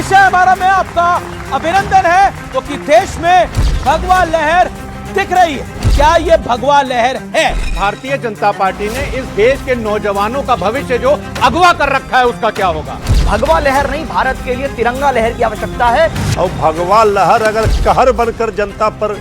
विषय हमारा में आपका अभिनंदन है क्योंकि देश में भगवा लहर दिख रही है। क्या ये भगवा लहर है? भारतीय जनता पार्टी ने इस देश के नौजवानों का भविष्य जो अगवा कर रखा है उसका क्या होगा? भगवा लहर नहीं, भारत के लिए तिरंगा लहर की आवश्यकता है। और भगवा लहर अगर कहर बनकर जनता पर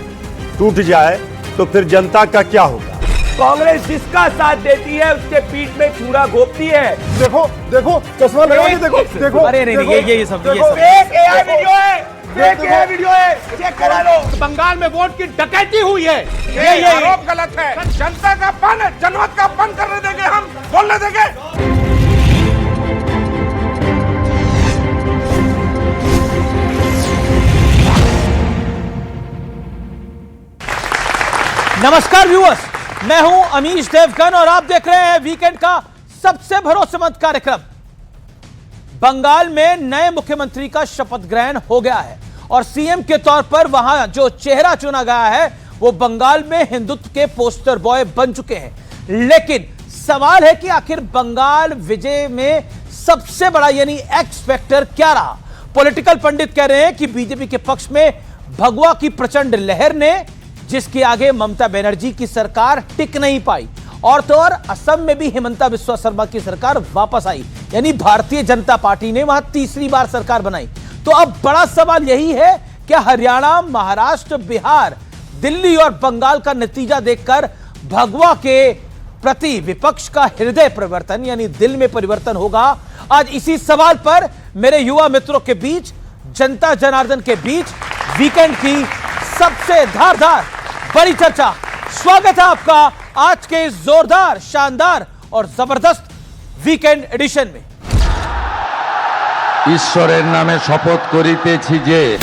टूट जाए तो फिर जनता का क्या होगा? कांग्रेस जिसका साथ देती है उसके पीठ में छुरा घोंपती है। देखो देखो चश्मा लगा के देखो देखो। अरे नहीं ये सब फेक एआई वीडियो है, फेक एआई वीडियो है, चेक करा लो। बंगाल में वोट की डकैती हुई है, ये आरोप गलत है। जनता का अपमान है, जनमत का अपमान करने देंगे, हम बोलने देंगे? नमस्कार व्यूअर्स, मैं हूं अमीश देवगन और आप देख रहे हैं वीकेंड का सबसे भरोसेमंद कार्यक्रम। बंगाल में नए मुख्यमंत्री का शपथ ग्रहण हो गया है और सीएम के तौर पर वहां जो चेहरा चुना गया है वो बंगाल में हिंदुत्व के पोस्टर बॉय बन चुके हैं। लेकिन सवाल है कि आखिर बंगाल विजय में सबसे बड़ा यानी एक्स फैक्टर क्या रहा? पॉलिटिकल पंडित कह रहे हैं कि बीजेपी के पक्ष में भगवा की प्रचंड लहर ने, जिसके आगे ममता बनर्जी की सरकार टिक नहीं पाई, और तो और असम में भी हिमंता बिस्वा शर्मा की सरकार वापस आई, यानी भारतीय जनता पार्टी ने वहां तीसरी बार सरकार बनाई। तो अब बड़ा सवाल यही है कि हरियाणा, महाराष्ट्र, बिहार, दिल्ली और बंगाल का नतीजा देखकर भगवा के प्रति विपक्ष का हृदय परिवर्तन यानी दिल में परिवर्तन होगा। आज इसी सवाल पर मेरे युवा मित्रों के बीच, जनता जनार्दन के बीच वीकेंड की सबसे धारदार बड़ी चर्चा। स्वागत है आपका आज के इस जोरदार, शानदार और जबरदस्त वीकेंड एडिशन में। ईश्वरेर नामे शपथ करितेछि जे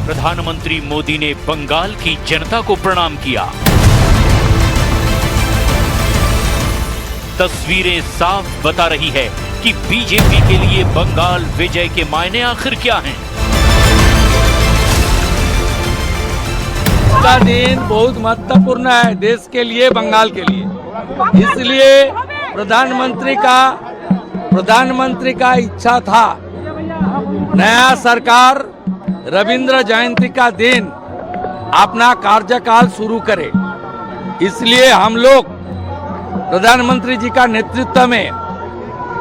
प्रधानमंत्री मोदी ने बंगाल की जनता को प्रणाम किया। तस्वीरें साफ बता रही है कि बीजेपी के लिए बंगाल विजय के मायने आखिर क्या हैं। का दिन बहुत महत्वपूर्ण है देश के लिए, बंगाल के लिए। इसलिए प्रधानमंत्री का इच्छा था नया सरकार रविंद्र जयंती का दिन अपना कार्यकाल शुरू करे। इसलिए हम लोग प्रधानमंत्री जी का नेतृत्व में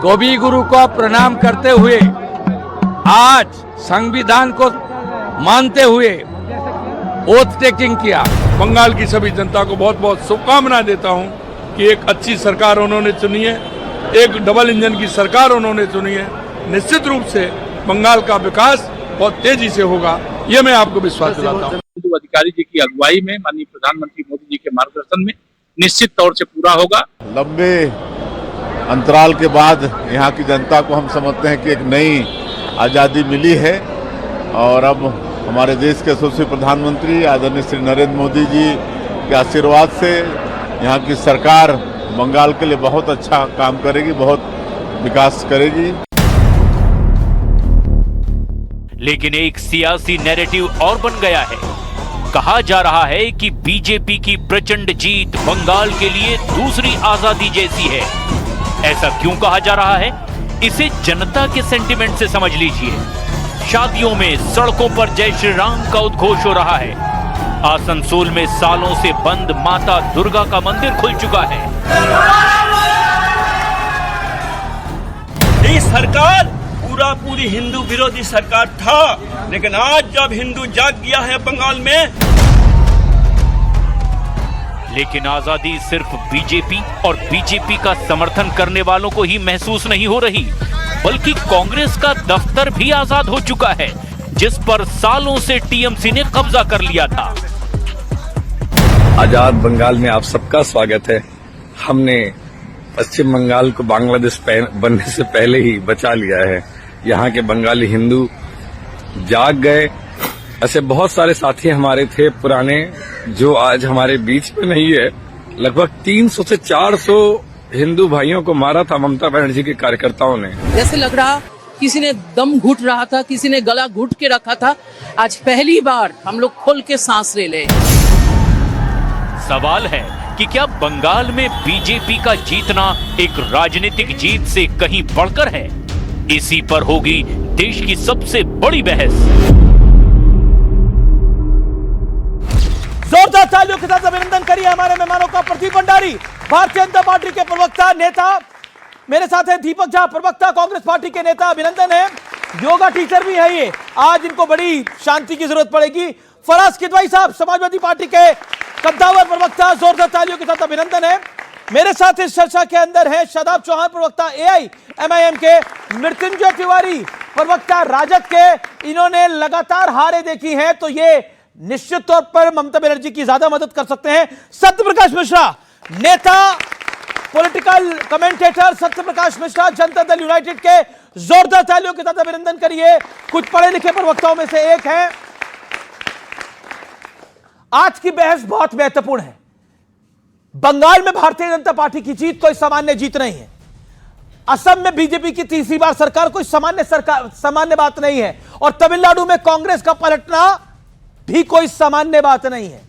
कवि गुरु को प्रणाम करते हुए आज संविधान को मानते हुए ओथ टेकिंग किया। बंगाल की सभी जनता को बहुत बहुत शुभकामनाएं देता हूं कि एक अच्छी सरकार उन्होंने चुनी है, एक डबल इंजन की सरकार उन्होंने चुनी है। निश्चित रूप से बंगाल का विकास बहुत तेजी से होगा, ये मैं आपको विश्वास दिलाता हूँ। अधिकारी जी की अगुवाई में माननीय प्रधानमंत्री मोदी जी के मार्गदर्शन में निश्चित तौर से पूरा होगा। लंबे अंतराल के बाद यहाँ की जनता को हम समझते हैं कि एक नई आज़ादी मिली है और अब हमारे देश के यशस्वी प्रधानमंत्री आदरणीय श्री नरेंद्र मोदी जी के आशीर्वाद से यहाँ की सरकार बंगाल के लिए बहुत अच्छा काम करेगी, बहुत विकास करेगी। लेकिन एक सियासी नैरेटिव और बन गया है। कहा जा रहा है कि बीजेपी की प्रचंड जीत बंगाल के लिए दूसरी आजादी जैसी है। ऐसा क्यों कहा जा रहा है? इसे जनता के सेंटिमेंट से समझ लीजिए। शादियों में, सड़कों पर जय श्री राम का उद्घोष हो रहा है। आसनसोल में सालों से बंद माता दुर्गा का मंदिर खुल चुका है। ये सरकार पूरी हिंदू विरोधी सरकार था, लेकिन आज जब हिंदू जाग गया है बंगाल में। लेकिन आजादी सिर्फ बीजेपी और बीजेपी का समर्थन करने वालों को ही महसूस नहीं हो रही, बल्कि कांग्रेस का दफ्तर भी आजाद हो चुका है, जिस पर सालों से टीएमसी ने कब्जा कर लिया था। आजाद बंगाल में आप सबका स्वागत है। हमने पश्चिम बंगाल को बांग्लादेश बनने से पहले ही बचा लिया है। यहाँ के बंगाली हिंदू जाग गए। ऐसे बहुत सारे साथी हमारे थे पुराने जो आज हमारे बीच में नहीं है। लगभग 300 से 400 हिंदू भाइयों को मारा था ममता बनर्जी के कार्यकर्ताओं ने। जैसे लग रहा किसी ने दम घुट रहा था, किसी ने गला घुट के रखा था। आज पहली बार हम लोग खोल के सांस ले ले। सवाल है कि क्या बंगाल में बीजेपी का जीतना एक राजनीतिक जीत से कहीं बढ़कर है? इसी पर होगी देश की सबसे बड़ी बहस। जोरदार तालियों के साथ अभिनंदन करिए हमारे मेहमानों का। प्रदीप भंडारी, भारतीय जनता पार्टी के प्रवक्ता नेता, मेरे साथ है दीपक झा, प्रवक्ता कांग्रेस पार्टी के नेता, अभिनंदन है। योगा टीचर भी है ये, आज इनको बड़ी शांति की जरूरत पड़ेगी। फराज किदवाई साहब, समाजवादी पार्टी के कद्दावर प्रवक्ता, जोरदार तालियों के साथ अभिनंदन है। मेरे साथ इस चर्चा के अंदर है शादाब चौहान, प्रवक्ता AIMIM के, मृत्युंजय तिवारी, प्रवक्ता राजद के। इन्होंने लगातार हारें देखी हैं तो ये निश्चित तौर पर ममता बनर्जी की ज्यादा मदद कर सकते हैं। सत्यप्रकाश मिश्रा, नेता, political commentator Satyaprakash Mishra, Janata Dal United के, जोरदार तालियों के साथ अभिनंदन करिए। कुछ पढ़े लिखे प्रवक्ताओं में से एक है। आज की बहस बहुत महत्वपूर्ण है। बंगाल में भारतीय जनता पार्टी की जीत कोई सामान्य जीत नहीं है। असम में बीजेपी की तीसरी बार सरकार कोई सामान्य बात नहीं है। और तमिलनाडु में कांग्रेस का पलटना भी कोई सामान्य बात नहीं है।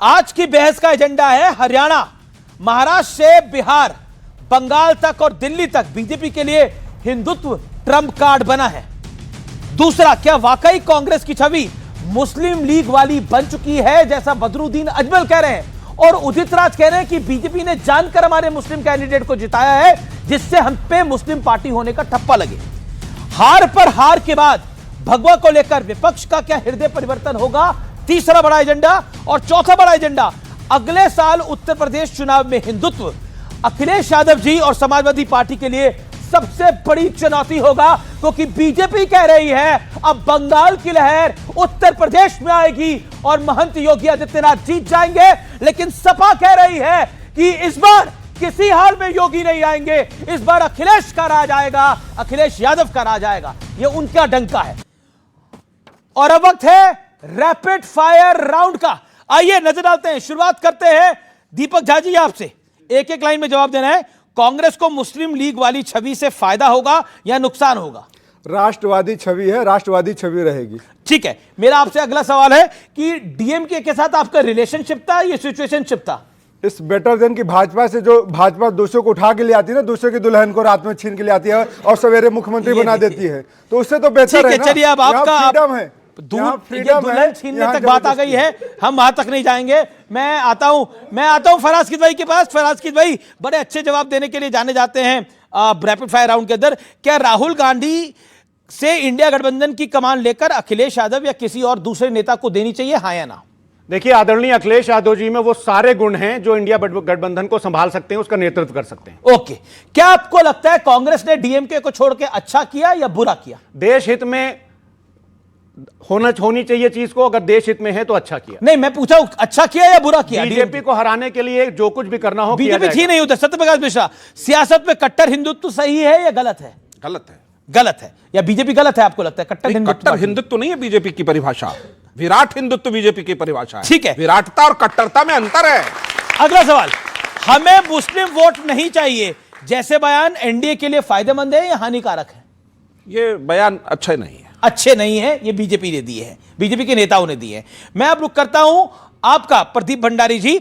आज की बहस का एजेंडा है हरियाणा, महाराष्ट्र से बिहार, बंगाल तक और दिल्ली तक बीजेपी के लिए हिंदुत्व ट्रम्प कार्ड बना है। दूसरा, क्या वाकई कांग्रेस की छवि मुस्लिम लीग वाली बन चुकी है, जैसा बदरुद्दीन अजमल कह रहे हैं और उदित राज कह रहे हैं कि बीजेपी ने जानकर हमारे मुस्लिम कैंडिडेट को जिताया है जिससे हम पे मुस्लिम पार्टी होने का ठप्पा लगे। हार पर हार के बाद भगवा को लेकर विपक्ष का क्या हृदय परिवर्तन होगा, तीसरा बड़ा एजेंडा। और चौथा बड़ा एजेंडा, अगले साल उत्तर प्रदेश चुनाव में हिंदुत्व अखिलेश यादव जी और समाजवादी पार्टी के लिए सबसे बड़ी चुनौती होगा, क्योंकि बीजेपी कह रही है अब बंगाल की लहर उत्तर प्रदेश में आएगी और महंत योगी आदित्यनाथ जीत जाएंगे। लेकिन सपा कह रही है कि इस बार किसी हाल में योगी नहीं आएंगे, इस बार अखिलेश का राज आएगा, अखिलेश यादव का राज आएगा। यह उनका डंका है। और अब वक्त है रैपिड फायर राउंड का। आइए नजर डालते हैं, शुरुआत करते हैं दीपक झा जी आपसे। एक एक लाइन में जवाब देना है। कांग्रेस को मुस्लिम लीग वाली छवि से फायदा होगा या नुकसान होगा? राष्ट्रवादी छवि है, राष्ट्रवादी छवि रहेगी। ठीक है, मेरा आपसे अगला सवाल है कि डीएमके के साथ आपका रिलेशनशिप था या सिचुएशनशिप था? इस बेटर देन की भाजपा से, जो भाजपा दूसरों को उठा के ले आती है ना, दूसरे की दुल्हन को रात में छीन के ले आती है और सवेरे मुख्यमंत्री बना देती है, तो उससे तो बेहतर है ना। चलिए, अब आपका फ्रीडम है, दुल्हन छीनने तक बात आ गई है, हम वहां तक नहीं जाएंगे। मैं आता हूं फराज किदवाई के पास। फराज किदवाई बड़े अच्छे जवाब देने के लिए जाने जाते हैं रैपिड फायर राउंड के अंदर। क्या राहुल गांधी से इंडिया गठबंधन की कमान लेकर अखिलेश यादव या किसी और दूसरे नेता को देनी चाहिए, हाँ या ना? देखिए, आदरणीय अखिलेश यादव जी में वो सारे गुण हैं जो इंडिया गठबंधन को संभाल सकते हैं, उसका नेतृत्व कर सकते हैं। ओके, क्या आपको लगता है कांग्रेस ने डीएमके को छोड़ के अच्छा किया या बुरा किया? देश हित में होनी चाहिए चीज को, अगर देश हित में है तो अच्छा किया। नहीं, मैं पूछा अच्छा किया या बुरा किया? बीजेपी को हराने के लिए जो कुछ भी करना हो, बीजेपी थी नहीं उधर। सत्यप्रकाश मिश्रा, सियासत में कट्टर हिंदुत्व सही है या गलत है? गलत है। गलत है या बीजेपी गलत है आपको लगता है? कट्टर हिंदुत्व नहीं है बीजेपी की परिभाषा, विराट हिंदुत्व बीजेपी की परिभाषा है। ठीक है, विराटता और कट्टरता में अंतर है। अगला सवाल, हमें मुस्लिम वोट नहीं चाहिए जैसे बयान एनडीए के लिए फायदेमंद है या हानिकारक है? ये बयान अच्छे नहीं है। अच्छे नहीं है, ये बीजेपी ने दिए हैं, बीजेपी के नेताओं ने दिए हैं। मैं अब रुक करता हूं आपका प्रदीप भंडारी जी।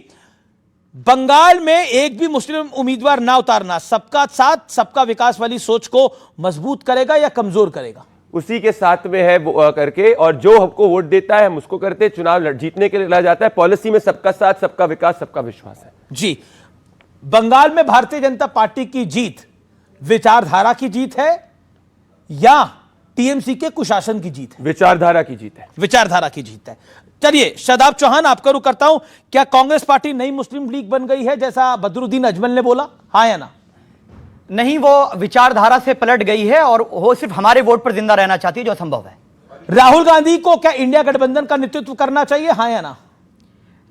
बंगाल में एक भी मुस्लिम उम्मीदवार ना उतारना सबका साथ सबका विकास वाली सोच को मजबूत करेगा या कमजोर करेगा? उसी के साथ में है करके, और जो हमको वोट देता है हम उसको करते, चुनाव जीतने के लिए लड़ा जाता है। पॉलिसी में सबका साथ सबका विकास सबका विश्वास है जी। बंगाल में भारतीय जनता पार्टी की जीत विचारधारा की जीत है या टीएमसी के कुशासन की जीत है? विचारधारा की जीत है। विचारधारा की जीत है। चलिए, शादाब चौहान आपका रुख करता हूं। क्या कांग्रेस पार्टी नई मुस्लिम लीग बन गई है जैसा बदरुद्दीन अजमल ने बोला, हाँ या ना? नहीं, वो विचारधारा से पलट गई है और वो सिर्फ हमारे वोट पर जिंदा रहना चाहती है, जो असंभव है। राहुल गांधी को क्या इंडिया गठबंधन का नेतृत्व करना चाहिए, हाँ या ना?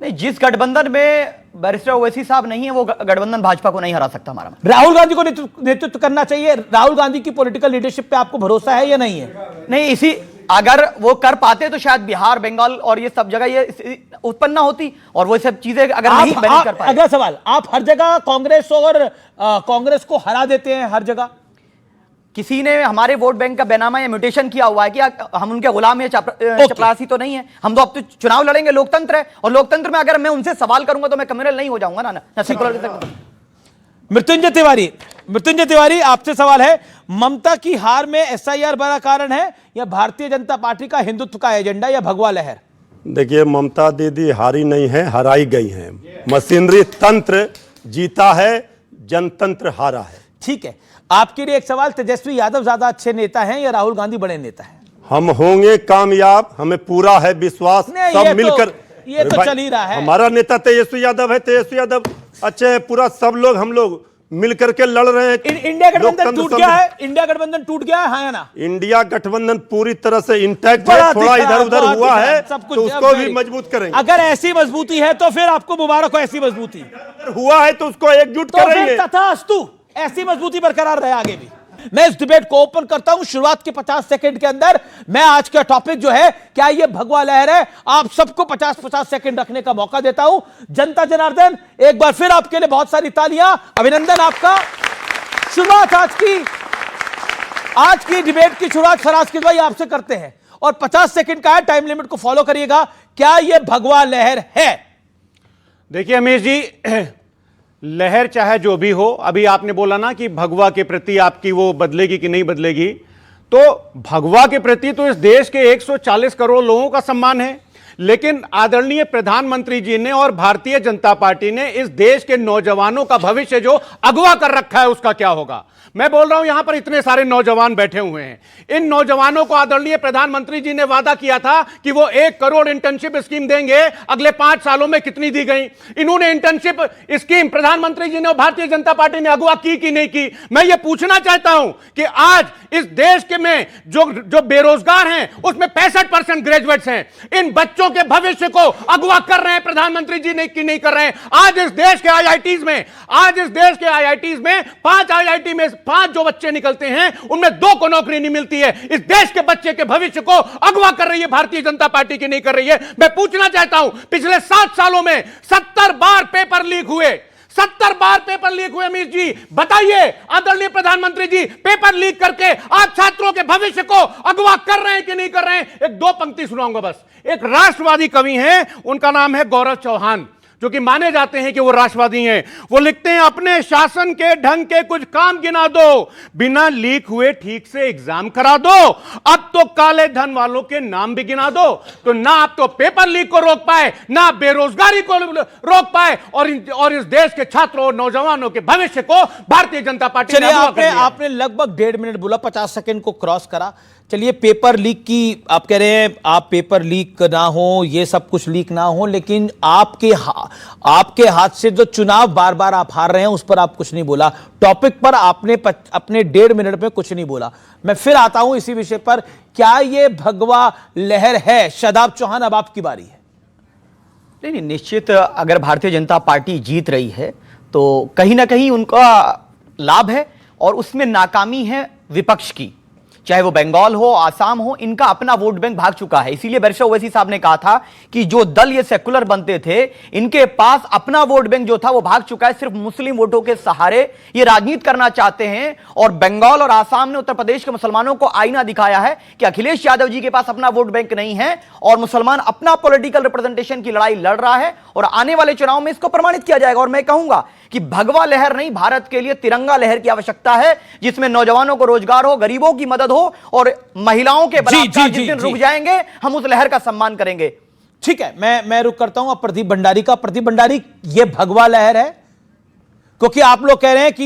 नहीं, जिस गठबंधन में बैरिस्टर ओवैसी साहब नहीं है वो गठबंधन भाजपा को नहीं हरा सकता हमारा। राहुल गांधी को नेतृत्व करना चाहिए। राहुल गांधी की पॉलिटिकल लीडरशिप पे आपको भरोसा है या नहीं है? नहीं, इसी अगर वो कर पाते तो शायद बिहार, बंगाल और ये सब जगह ये उत्पन्न ना होती, और वो सब चीजें अगर नहीं कर पाए। अगला सवाल, आप हर जगह कांग्रेस को हरा देते हैं, हर जगह। किसी ने हमारे वोट बैंक का बेनामा या म्यूटेशन किया हुआ है कि हम उनके गुलाम या चपरासी तो नहीं है। हम तो अब तो चुनाव लड़ेंगे, लोकतंत्र है, और लोकतंत्र में अगर मैं उनसे सवाल करूंगा तो मैं क्रिमिनल नहीं हो जाऊंगा ना सेकुलर। मृत्युंजय तिवारी, आपसे सवाल है, ममता की हार में एसआईआर बड़ा कारण है या भारतीय जनता पार्टी का हिंदुत्व का एजेंडा या भगवा लहर? देखिए, ममता दीदी हारी नहीं है, हराई गई है। मशीनरी तंत्र जीता है, जनतंत्र हारा है। ठीक है, आपके लिए एक सवाल, तेजस्वी यादव ज्यादा अच्छे नेता हैं या राहुल गांधी बड़े नेता हैं? हम होंगे कामयाब, हमें पूरा है विश्वास। सब मिलकर ये तो चल ही रहा है। हमारा नेता तेजस्वी यादव है, तेजस्वी यादव अच्छे हैं, पूरा सब लोग हम लोग मिलकर के लड़ रहे हैं। इंडिया गठबंधन टूट गया है, इंडिया गठबंधन टूट गया है, हाँ या ना? इंडिया गठबंधन पूरी तरह से इंटैक्ट है, थोड़ा इधर उधर हुआ है तो उसको भी मजबूत करेंगे। अगर ऐसी मजबूती है तो फिर आपको मुबारक हो, ऐसी मजबूती हुआ है तो उसको एकजुट करेंगे। तथास्तु, ऐसी मजबूती बरकरार रहे आगे भी। मैं इस डिबेट को ओपन करता हूं शुरुआत के 50 सेकंड के अंदर। मैं आज का टॉपिक जो है, क्या यह भगवा लहर है, आप सबको 50-50 सेकंड रखने का मौका देता हूं। जनता जनार्दन, एक बार फिर आपके लिए बहुत सारी तालियां, अभिनंदन आपका। शुरुआत आज की डिबेट की शुरुआत फराज किदवई आपसे करते हैं और 50 सेकंड का है, टाइम लिमिट को फॉलो करिएगा। क्या यह भगवा लहर है? देखिए अमीश जी, लहर चाहे जो भी हो, अभी आपने बोला ना कि भगवा के प्रति आपकी वो बदलेगी कि नहीं बदलेगी, तो भगवा के प्रति तो इस देश के 140 करोड़ लोगों का सम्मान है, लेकिन आदरणीय प्रधानमंत्री जी ने और भारतीय जनता पार्टी ने इस देश के नौजवानों का भविष्य जो अगवा कर रखा है उसका क्या होगा। मैं बोल रहा हूं, यहां पर इतने सारे नौजवान बैठे हुए हैं, इन नौजवानों को आदरणीय प्रधानमंत्री जी ने वादा किया था कि वो 1 करोड़ इंटर्नशिप स्कीम देंगे। अगले 5 सालों में कितनी दी गई? इन्होंने इंटर्नशिप स्कीम प्रधानमंत्री जी ने और भारतीय जनता पार्टी ने अगवा की कि नहीं की? मैं ये पूछना चाहता हूं कि आज इस देश के में जो बेरोजगार हैं उसमें 65% ग्रेजुएट्स हैं। इन बच्चों के भविष्य को अगवा कर रहे हैं प्रधानमंत्री जी ने कि नहीं कर रहे हैं? आज इस देश के आईआईटीज में 5 आईआईटी में 5 जो बच्चे निकलते हैं उनमें 2 को नौकरी नहीं मिलती है। इस देश के बच्चे के भविष्य को अगवा कर रही है भारतीय जनता पार्टी की नहीं कर रही है। मैं पूछना चाहता हूं, पिछले 7 सालों में 70 बार पेपर लीक हुए, 70 बार पेपर लीक हुए। अमीर जी बताइए, आदरणीय प्रधानमंत्री जी, पेपर लीक करके आप छात्रों के भविष्य को अगवा कर रहे हैं कि नहीं कर रहे हैं? एक 2 पंक्ति सुनाऊंगा बस। एक राष्ट्रवादी कवि हैं, उनका नाम है गौरव चौहान, जो कि माने जाते हैं कि वो राष्ट्रवादी हैं। वो लिखते हैं, अपने शासन के ढंग के कुछ काम गिना दो, बिना लीक हुए ठीक से एग्जाम करा दो, अब तो काले धन वालों के नाम भी गिना दो। तो ना आप तो पेपर लीक को रोक पाए, ना बेरोजगारी को रोक पाए, और इस देश के छात्रों और नौजवानों के भविष्य को भारतीय जनता पार्टी ने आपने लगभग 1.5 मिनट बोला, 50 सेकंड को क्रॉस करा। चलिए, पेपर लीक की आप कह रहे हैं, आप पेपर लीक ना हो, ये सब कुछ लीक ना हो, लेकिन आपके हाथ से जो चुनाव बार बार आप हार रहे हैं उस पर आप कुछ नहीं बोला। टॉपिक पर आपने अपने 1.5 मिनट में कुछ नहीं बोला। मैं फिर आता हूं इसी विषय पर, क्या यह भगवा लहर है? शादाब चौहान, अब आपकी बारी है। नहीं, निश्चित अगर भारतीय जनता पार्टी जीत रही है तो कहीं ना कहीं उनका लाभ है, और उसमें नाकामी है विपक्ष की। चाहे वो बंगाल हो, आसाम हो, इनका अपना वोट बैंक भाग चुका है। इसीलिए बैरिस्टर ओवैसी साहब ने कहा था कि जो दल ये सेकुलर बनते थे, इनके पास अपना वोट बैंक जो था वो भाग चुका है। सिर्फ मुस्लिम वोटों के सहारे ये राजनीति करना चाहते हैं। और बंगाल और आसाम ने उत्तर प्रदेश के मुसलमानों को आईना दिखाया है कि अखिलेश यादव जी के पास अपना वोट बैंक नहीं है, और मुसलमान अपना पॉलिटिकल रिप्रेजेंटेशन की लड़ाई लड़ रहा है, और आने वाले चुनाव में इसको प्रमाणित किया जाएगा। और मैं कहूंगा कि भगवा लहर नहीं, भारत के लिए तिरंगा लहर की आवश्यकता है, जिसमें नौजवानों को रोजगार हो, गरीबों की मदद हो, और महिलाओं के बलात्कार जिस दिन रुक जाएंगे हम उस लहर का सम्मान करेंगे। ठीक है, मैं रुक करता हूं अब प्रदीप भंडारी का। प्रदीप भंडारी, ये भगवा लहर है? क्योंकि आप लोग कह रहे हैं कि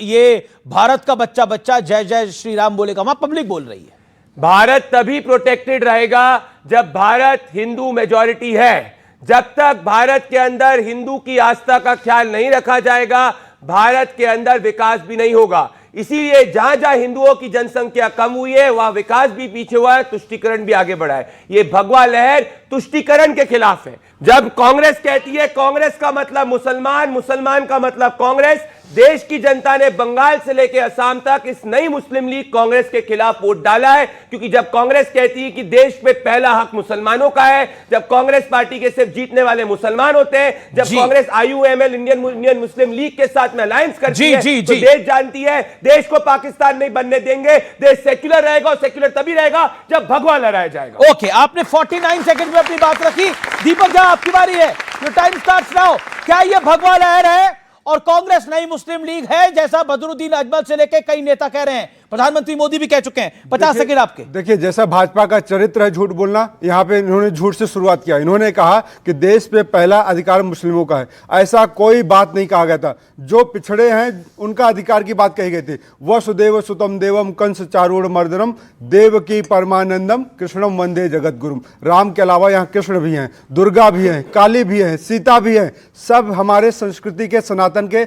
ये भारत का बच्चा जय जय श्री राम बोलेगा, वहां पब्लिक बोल रही है। भारत तभी प्रोटेक्टेड रहेगा जब भारत हिंदू मेजॉरिटी है। जब तक भारत के अंदर हिंदू की आस्था का ख्याल नहीं रखा जाएगा, भारत के अंदर विकास भी नहीं होगा। इसीलिए जहां जहां हिंदुओं की जनसंख्या कम हुई है वहां विकास भी पीछे हुआ है, तुष्टीकरण भी आगे बढ़ा है। यह भगवा लहर तुष्टीकरण के खिलाफ है। जब कांग्रेस कहती है कांग्रेस का मतलब मुसलमान, मुसलमान का मतलब कांग्रेस, देश की जनता ने बंगाल से लेकर असम तक इस नई मुस्लिम लीग कांग्रेस के खिलाफ वोट डाला है, क्योंकि जब कांग्रेस कहती है कि देश में पहला हक मुसलमानों का है, जब कांग्रेस पार्टी के सिर्फ जीतने वाले मुसलमान होते हैं, जब Congress IUML Indian Muslim league के साथ में अलायंस करती है, तो देश जानती है देश को पाकिस्तान नहीं बनने देंगे, देश सेक्युलर रहेगा, और सेक्युलर तभी रहेगा जब भगवा लहराया जाएगा। ओके, आपने 49 सेकंड में अपनी बात रखी। दीपक झा, आपकी बारी है, योर टाइम स्टार्ट्स नाउ। क्या ये भगवा लहर है और कांग्रेस नई मुस्लिम लीग है, जैसा बदरुद्दीन अजमल से लेकर कई नेता कह रहे हैं, प्रधानमंत्री मोदी भी कह चुके हैं? 50 सेकंड आपके। देखिए, जैसा भाजपा का चरित्र है झूठ बोलना, यहाँ पे इन्होंने झूठ से शुरुआत किया। इन्होंने कहा कि देश पे पहला अधिकार मुस्लिमों का है। ऐसा कोई बात नहीं कहा गया था। जो पिछड़े हैं उनका अधिकार की बात कही गई थी। वसुदेव सुतम देवम कंस चारूढ़ मर्दनम देवकी परमानंदम कृष्णम वंदे जगत गुरुम। राम के अलावा यहाँ कृष्ण भी हैं, दुर्गा भी हैं, काली भी हैं, सीता भी हैं। सब हमारे संस्कृति के, सनातन के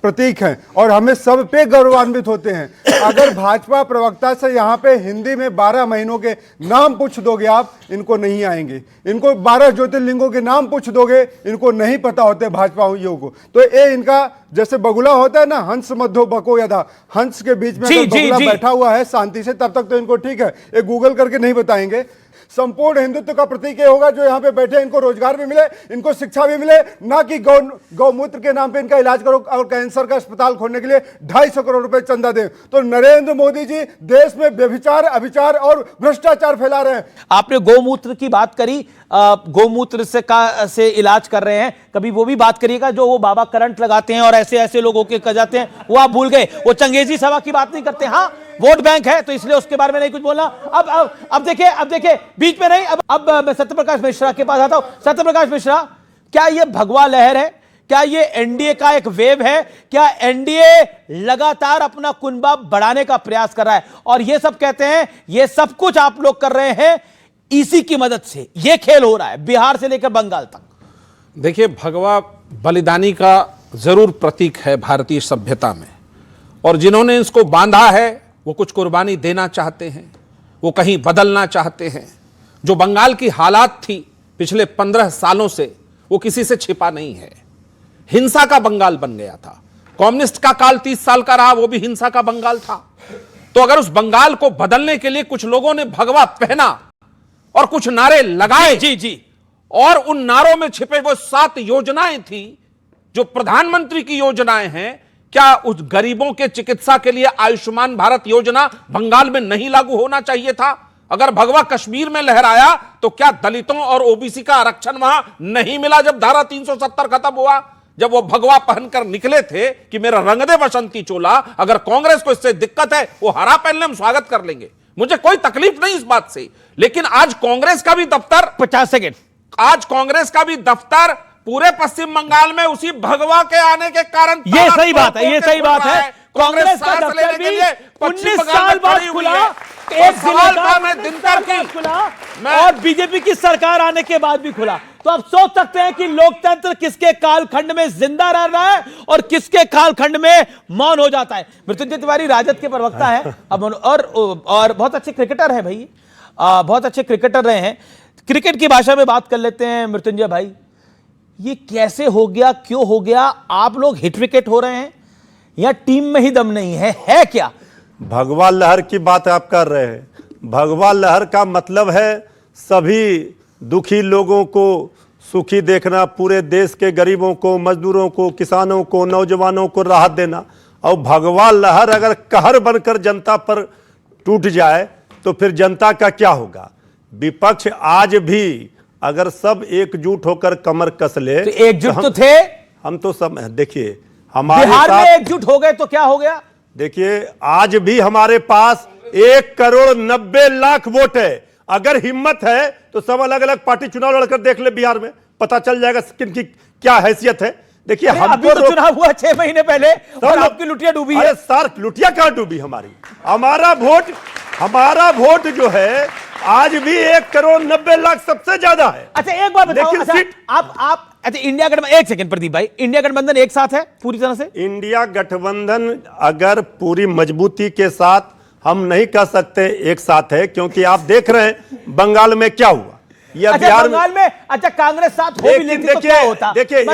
प्रतीक हैं और हमें सब पे गौरवान्वित होते हैं। अगर भाजपा प्रवक्ता से यहाँ पे हिंदी में 12 महीनों के नाम पूछ दोगे आप, इनको नहीं आएंगे। इनको 12 ज्योतिर्लिंगों के नाम पूछ दोगे, इनको नहीं पता होते भाजपाइयों को। तो ये इनका जैसे बगुला होता है ना, हंस मध्यो बको यदा, हंस के बीच में अगर बगुला बैठा हुआ है शांति से, तब तक तो इनको ठीक है, ये गूगल करके नहीं बताएंगे। संपूर्ण हिंदुत्व का प्रतीक ये होगा जो यहाँ पे बैठे इनको रोजगार भी मिले, इनको शिक्षा भी मिले, ना कि गौमूत्र के नाम पे इनका इलाज करो और कैंसर का अस्पताल खोलने के लिए 250 करोड़ रुपए चंदा दें। तो नरेंद्र मोदी जी देश में व्यभिचार, अभिचार और भ्रष्टाचार फैला रहे हैं। आपने गौमूत्र की बात करी, गौमूत्र से इलाज कर रहे हैं, कभी वो भी बात करिएगा जो वो बाबा करंट लगाते हैं और ऐसे ऐसे लोगों के कर जाते हैं, वो आप भूल गए। वो चंगेजी सभा की बात नहीं करते। हाँ, वोट बैंक है तो इसलिए उसके बारे में नहीं कुछ बोलना। अब देखिए बीच में नहीं। अब मैं सत्यप्रकाश मिश्रा के पास आता हूं। सत्यप्रकाश मिश्रा, क्या ये भगवा लहर है? क्या ये एनडीए का एक वेव है? क्या एनडीए लगातार अपना कुनबा बढ़ाने का प्रयास कर रहा है? और ये सब कहते हैं ये सब कुछ आप लोग कर रहे हैं इसी की मदद से, ये खेल हो रहा है बिहार से लेकर बंगाल तक। देखिए, भगवा बलिदानी का जरूर प्रतीक है भारतीय सभ्यता में, और जिन्होंने इसको बांधा है वो कुछ कुर्बानी देना चाहते हैं, वो कहीं बदलना चाहते हैं। जो बंगाल की हालात थी पिछले 15 सालों से, वो किसी से छिपा नहीं है। हिंसा का बंगाल बन गया था। कम्युनिस्ट का काल 30 साल का रहा, वो भी हिंसा का बंगाल था। तो अगर उस बंगाल को बदलने के लिए कुछ लोगों ने भगवा पहना और कुछ नारे लगाए, जी, और उन नारों में छिपे वो 7 योजनाएं थी जो प्रधानमंत्री की योजनाएं हैं, क्या उस गरीबों के चिकित्सा के लिए आयुष्मान भारत योजना बंगाल में नहीं लागू होना चाहिए था? अगर भगवा कश्मीर में लहराया तो क्या दलितों और ओबीसी का आरक्षण वहां नहीं मिला? जब धारा 370 खत्म हुआ, जब वो भगवा पहनकर निकले थे कि मेरा रंग दे बसंती चोला, अगर कांग्रेस को इससे दिक्कत है वो हरा पहनने हम स्वागत कर लेंगे, मुझे कोई तकलीफ नहीं इस बात से। लेकिन आज कांग्रेस का भी दफ्तर, 50 सेकेंड, आज कांग्रेस का भी दफ्तर पूरे पश्चिम बंगाल में उसी भगवा के आने के कारण, ये सही बात है, ये सही बात है। कांग्रेस का दफ्तर भी 19 साल बाद खुला, एक सवाल में दिनकर की खुला, और बीजेपी की सरकार आने के बाद भी खुला। तो आप सोच सकते हैं कि लोकतंत्र किसके कालखंड में जिंदा रह रहा है और किसके कालखंड में मौन हो जाता है। मृत्युंजय तिवारी राजद के प्रवक्ता है अब, और बहुत अच्छे क्रिकेटर हैं भाई, बहुत अच्छे क्रिकेटर रहे हैं। क्रिकेट की भाषा में बात कर लेते हैं मृत्युंजय भाई, ये कैसे हो गया, क्यों हो गया? आप लोग हिट विकेट हो रहे हैं या टीम में ही दम नहीं है क्या? भगवा लहर की बात आप कर रहे हैं। भगवा लहर का मतलब है सभी दुखी लोगों को सुखी देखना, पूरे देश के गरीबों को, मजदूरों को, किसानों को, नौजवानों को राहत देना। और भगवा लहर अगर कहर बनकर जनता पर टूट जाए तो फिर जनता का क्या होगा? विपक्ष आज भी अगर सब एकजुट होकर कमर कस ले तो एकजुट तो थे हम तो सब। देखिए, हमारे बिहार में एकजुट हो गए तो क्या हो गया? देखिए, आज भी हमारे पास 1,90,00,000 वोट है। अगर हिम्मत है तो सब अलग अलग पार्टी चुनाव लड़कर देख ले, बिहार में पता चल जाएगा किनकी क्या हैसियत है। देखिए, हमको तो चुनाव हुआ 6 महीने पहले और आपकी लुटिया डूबी है। सर, लुटिया कहां डूबी हमारी? हमारा वोट जो है आज भी 1,90,00,000 सबसे ज्यादा है। अच्छा, एक बात बताओ, आप अच्छा, इंडिया गठबंधन, एक सेकंड प्रदीप भाई, इंडिया गठबंधन एक साथ है पूरी तरह से? इंडिया गठबंधन अगर पूरी मजबूती के साथ, हम नहीं कह सकते एक साथ है, क्योंकि आप देख रहे हैं बंगाल में क्या हुआ। यह अच्छा, बिहार बंगाल में अच्छा कांग्रेस साथ हो भी लेती तो क्या होता? देखिए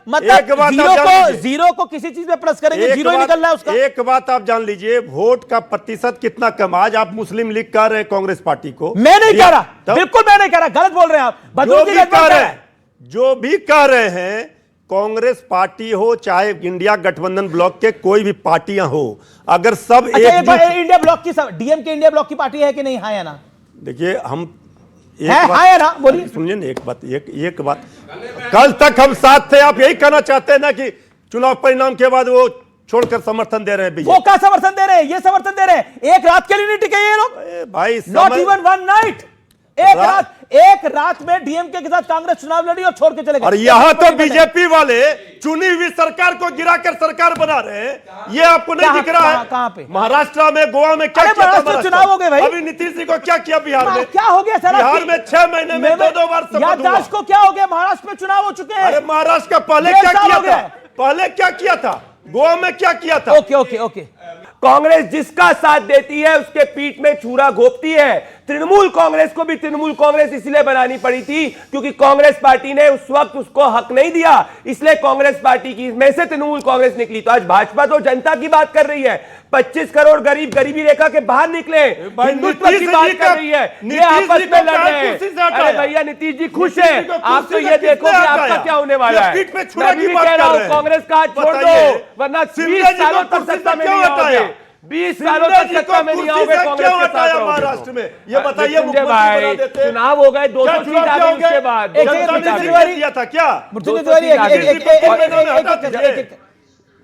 मतलब जीरो को किसी चीज में प्लस करेंगे, जीरो ही निकल रहा है उसका। एक बात आप जान लीजिए, वोट का प्रतिशत कितना कम। आज आप मुस्लिम लीग कह रहे हैं कांग्रेस पार्टी को, मैं नहीं कह रहा, बिल्कुल मैं नहीं कह रहा, गलत बोल रहे हैं आप। जो भी कह रहे हैं, कांग्रेस पार्टी हो चाहे इंडिया गठबंधन ब्लॉक के कोई भी पार्टियां हो, अगर सब इंडिया ब्लॉक की डीएमके इंडिया ब्लॉक की पार्टी है कि नहीं? हाँ या ना? देखिए हम हाँ या ना बोलिए। सुनिए ना, एक बात कल तक हम साथ थे। आप यही कहना चाहते हैं ना कि चुनाव परिणाम के बाद वो छोड़कर समर्थन दे रहे हैं? वो क्या समर्थन दे रहे हैं? ये समर्थन दे रहे हैं। एक रात के लिए नहीं टिके ये लोग भाई, नॉट इवन वन नाइट। एक रात में डीएमके के साथ कांग्रेस चुनाव लड़ी और छोड़ के चले गए। और यहाँ तो बीजेपी वाले चुनी हुई सरकार को गिराकर सरकार बना रहे हैं। ये आपको नहीं दिख रहा है? कहां पे? महाराष्ट्र में, गोवा में क्या किया था? चुनाव हो गए भाई। अभी नीतीश जी को क्या किया बिहार में? क्या हो गया सर? बिहार में 6 महीने में 2 बार याददाश्त को क्या हो गया? महाराष्ट्र में चुनाव हो चुके हैं। अरे महाराष्ट्र का पहले क्या किया था? पहले क्या किया था? गोवा में क्या किया था? ओके। कांग्रेस जिसका साथ देती है उसके पीठ में छुरा घोंपती है। तृणमूल कांग्रेस को भी तृणमूल कांग्रेस इसलिए बनानी पड़ी थी क्योंकि कांग्रेस पार्टी ने उस वक्त उसको हक नहीं दिया, इसलिए कांग्रेस पार्टी की में से तृणमूल कांग्रेस निकली। तो आज भाजपा तो जनता की बात कर रही है। 25 करोड़ गरीब गरीबी रेखा के बाहर निकले, हिंदुत्व की बात कर रही है। ये आपस में लड़ रहे हैं। अरे भैया नीतीश जी खुश है, आप तो ये देखो कि आपका क्या होने वाला है। मैं भी कह रहा हूं कांग्रेस का छोड़ दो, वरना 20 सालों तक सत्ता में नहीं आओगे। 20 सालों तक सत्ता में नहीं आओगे कांग्रेस के साथ महाराष्ट्र में। ये बताइए भाई, चुनाव हो गए 200 सीट आ गई उसके बाद दिया था क्या?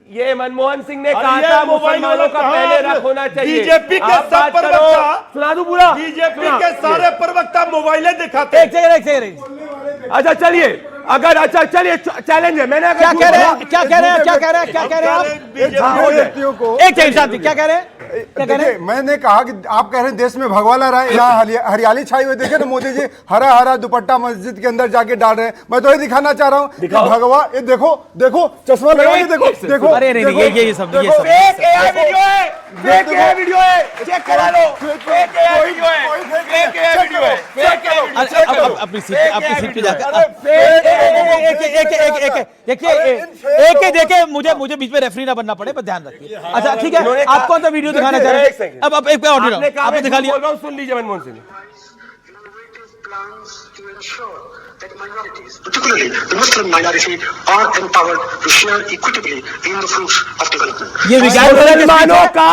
ये मनमोहन सिंह ने कहा था मुसलमानों का पहले रख होना चाहिए। बीजेपी के सब प्रवक्ता, सुना दूं पूरा, बीजेपी के सारे प्रवक्ता मोबाइलें दिखाते हैं। एक सेकंड। अच्छा चलिए, अगर अच्छा चलिए चैलेंज है। मैंने क्या कह रहे हैं? क्या कह रहे हैं आप? एक सेकंड शांति, क्या कह रहे हैं? देखिए, मैंने कहा कि आप कह रहे हैं देश में भगवा लहरा है, यहाँ हरियाली छाई हुई। देखिए ना मोदी जी हरा हरा दुपट्टा मस्जिद के अंदर जाके डाल रहे हैं। मैं तो ये दिखाना चाह रहा हूँ कि भगवा, ये देखो चश्मा लगा के देखो। अरे नहीं, ये सब फेक एआई वीडियो है, फेक एआई वीडियो है, चेक करा लो। फेक एआई वीडियो है, फेक एआई वीडियो है, फेक एआई। अपनी सीट पे जाकर देखिए, मुझे बीच में रेफरी ना बनना पड़े, पर ध्यान रखिए। अच्छा ठीक है, आप कौन सा वीडियो दिखाना चाह रहे हैं? अब एक ऑडियो आपने दिखा लिया। सुन लीजिए Manmohan Singh. that minorities, particularly the Muslim minority, are empowered to share equitably in the fruits of development. ये मुसलमानों का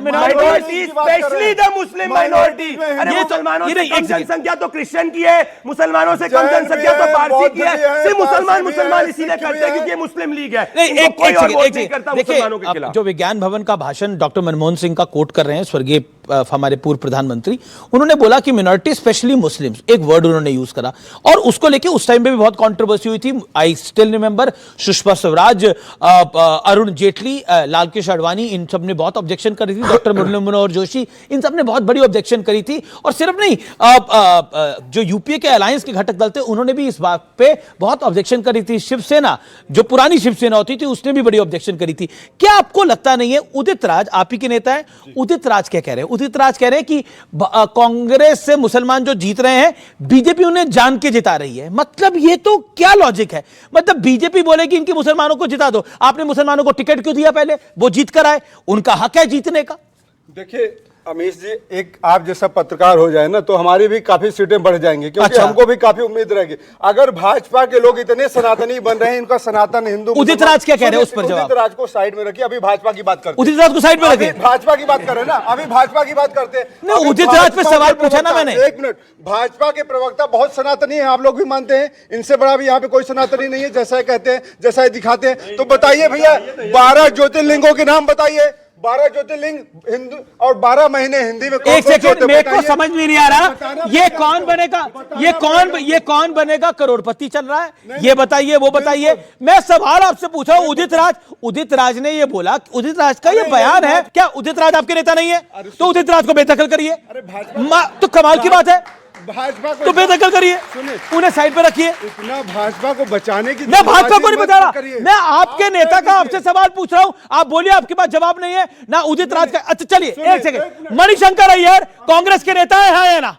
minority, specially the Muslim minority. अरे मुसलमानों से कम जनसंख्या तो क्रिश्चियन की है, मुसलमानों से कम जनसंख्या तो पारसी की है। सिर्फ मुसलमान इसीलिए करते हैं क्योंकि मुस्लिम लीग है। देखिए, जो विज्ञान भवन का भाषण डॉक्टर मनमोहन सिंह का कोट कर रहे हैं, स्वर्गीय हमारे पूर्व प्रधानमंत्री, उन्होंने बोला कि मिनॉरिटी स्पेशली मुस्लिम्स, एक वर्ड उन्होंने यूज करा, और उसको लेके उस टाइम पे भी बहुत कंट्रोवर्सी हुई थी। I still remember, Sushma Swaraj, Arun Jaitley, Lal Krishna Advani, इन सब ने बहुत ऑब्जेक्शन करी थी। डॉक्टर मुरली मनोहर जोशी, इन सब ने बहुत बड़ी ऑब्जेक्शन करी थी। और सिर्फ नहीं, जो यूपीए के अलायंस के घटक दल थे, उन्होंने भी इस बात पे बहुत ऑब्जेक्शन करी थी। शिवसेना, जो पुरानी शिवसेना होती थी, उसने भी बड़ी ऑब्जेक्शन करी थी। क्या आपको लगता नहीं है, उदित राज, आप ही के नेता है, उदित राज क्या कह रहे हैं? उदित राज कह रहे हैं कि कांग्रेस से मुसलमान जो जीत रहे हैं, बीजेपी उन्हें जान के जिता रही है। मतलब ये तो क्या लॉजिक है? मतलब बीजेपी बोलेगी इनकी मुसलमानों को जिता दो, आपने मुसलमानों को टिकट क्यों दिया? पहले वो जीत कर आए, उनका हक है जीतने का। देखिए अमीश जी, एक आप जैसा पत्रकार हो जाए ना तो हमारी भी काफी सीटें बढ़ जाएंगी, क्योंकि अच्छा। हमको भी काफी उम्मीद रहेगी। अगर भाजपा के लोग इतने सनातनी बन रहे हैं, इनका सनातन हिंदू, उदित राज क्या कह रहे हैं उस पर जवाब? उदित राज को साइड में रखिए, अभी भाजपा की बात करते हैं। उदित राज को साइड में रखिए, भाजपा की बात कर रहे हैं ना, अभी भाजपा की बात करते हैं। उदित राज पे सवाल पूछा ना मैंने। एक मिनट, भाजपा के प्रवक्ता बहुत सनातनी है, आप लोग भी मानते हैं, इनसे बड़ा भी यहाँ पे कोई सनातनी नहीं है। जैसा कहते हैं, जैसा दिखाते हैं, तो बताइए भैया, 12 ज्योतिर्लिंगों के नाम बताइए। 12 ज्योतिर्लिंग हिंदू और 12 महीने हिंदी में। एक सेकंड, मेरे को समझ में नहीं आ रहा, ये कौन बनेगा? ये कौन बनेगा? करोड़पति चल रहा है, ये बताइए, वो बताइए। मैं सवाल आपसे पूछा हूं, उदित राज ने ये बोला, उदित राज का ये बयान है। क्या उदित राज आपके नेता नहीं है? तो उदित राज को बेदखल करिए। तो कमाल की बात है, भाजपा को तो बेदखल करिए, उन्हें साइड पे रखिए। इतना भाजपा को बचाने की, मैं भाजपा को नहीं बता रहा, मैं आपके नेता का आपसे सवाल पूछ रहा हूं। आप बोलिए, आपके पास जवाब नहीं है ना उदित राज का। अच्छा चलिए, एक सेकंड, मणिशंकर अय्यर कांग्रेस के नेता है, हाँ या ना?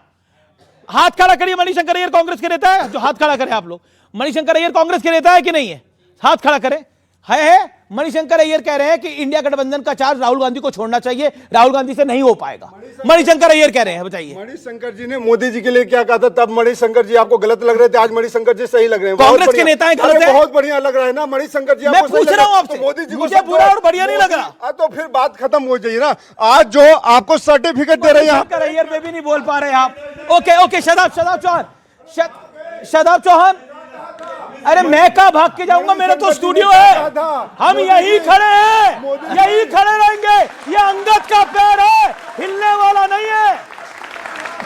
हाथ खड़ा करिए। मणिशंकर अय्यर कांग्रेस के नेता है, जो हाथ खड़ा करे आप लोग। मणिशंकर अय्यर कांग्रेस के नेता है कि नहीं है? हाथ खड़ा करें। है। मणिशंकर अय्यर कह रहे हैं कि इंडिया गठबंधन का चार्ज राहुल गांधी को छोड़ना चाहिए, राहुल गांधी से नहीं हो पाएगा। मणिशंकर अय्यर कह रहे हैं, बताइए। मणिशंकर जी ने मोदी जी के लिए क्या कहा था, तब मणिशंकर जी आपको गलत लग रहे थे, आज मणिशंकर जी सही लग रहे हैं। कांग्रेस के नेता हैं गलत है? बहुत बढ़िया लग रहा है ना मणिशंकर जी। मैं पूछ रहा हूं आपसे, मोदी जी मुझे बुरा और बढ़िया नहीं लग रहा। तो फिर बात खत्म हो जाइए ना। आज जो आपको सर्टिफिकेट दे रहे हैं, मणिशंकर अय्यर पे भी नहीं बोल पा रहे आप। ओके, शादाब चौहान। अरे मैं कहा भाग के जाऊंगा, मेरा तो स्टूडियो है, हम यही खड़े हैं, यही खड़े रहेंगे। ये अंगद का पैर है, हिलने वाला नहीं है।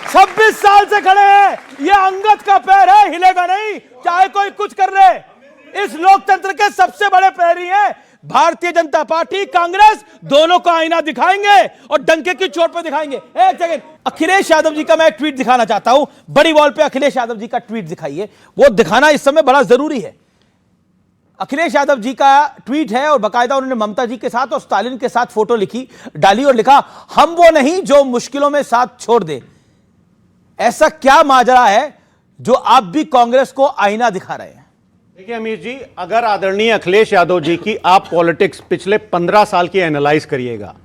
26 साल से खड़े हैं, ये अंगद का पैर है, हिलेगा नहीं चाहे कोई कुछ कर ले। इस लोकतंत्र के सबसे बड़े प्रहरी हैं भारतीय जनता पार्टी, कांग्रेस, दोनों को आईना दिखाएंगे और डंके की चोट पे दिखाएंगे। एक सेकंड, अखिलेश यादव जी का मैं ट्वीट दिखाना चाहता हूं। बड़ी वॉल पे अखिलेश यादव जी का ट्वीट दिखाइए, वो दिखाना इस समय बड़ा जरूरी है। अखिलेश यादव जी का ट्वीट है और बाकायदा उन्होंने ममता जी के साथ और स्टालिन के साथ फोटो डाली और लिखा, हम वो नहीं जो मुश्किलों में साथ छोड़ दे। ऐसा क्या माजरा है जो आप भी कांग्रेस को आईना दिखा रहे हैं? देखिए अमीर जी, अगर आदरणीय अखिलेश यादव जी की आप पॉलिटिक्स पिछले 15 साल की एनालाइज करिएगा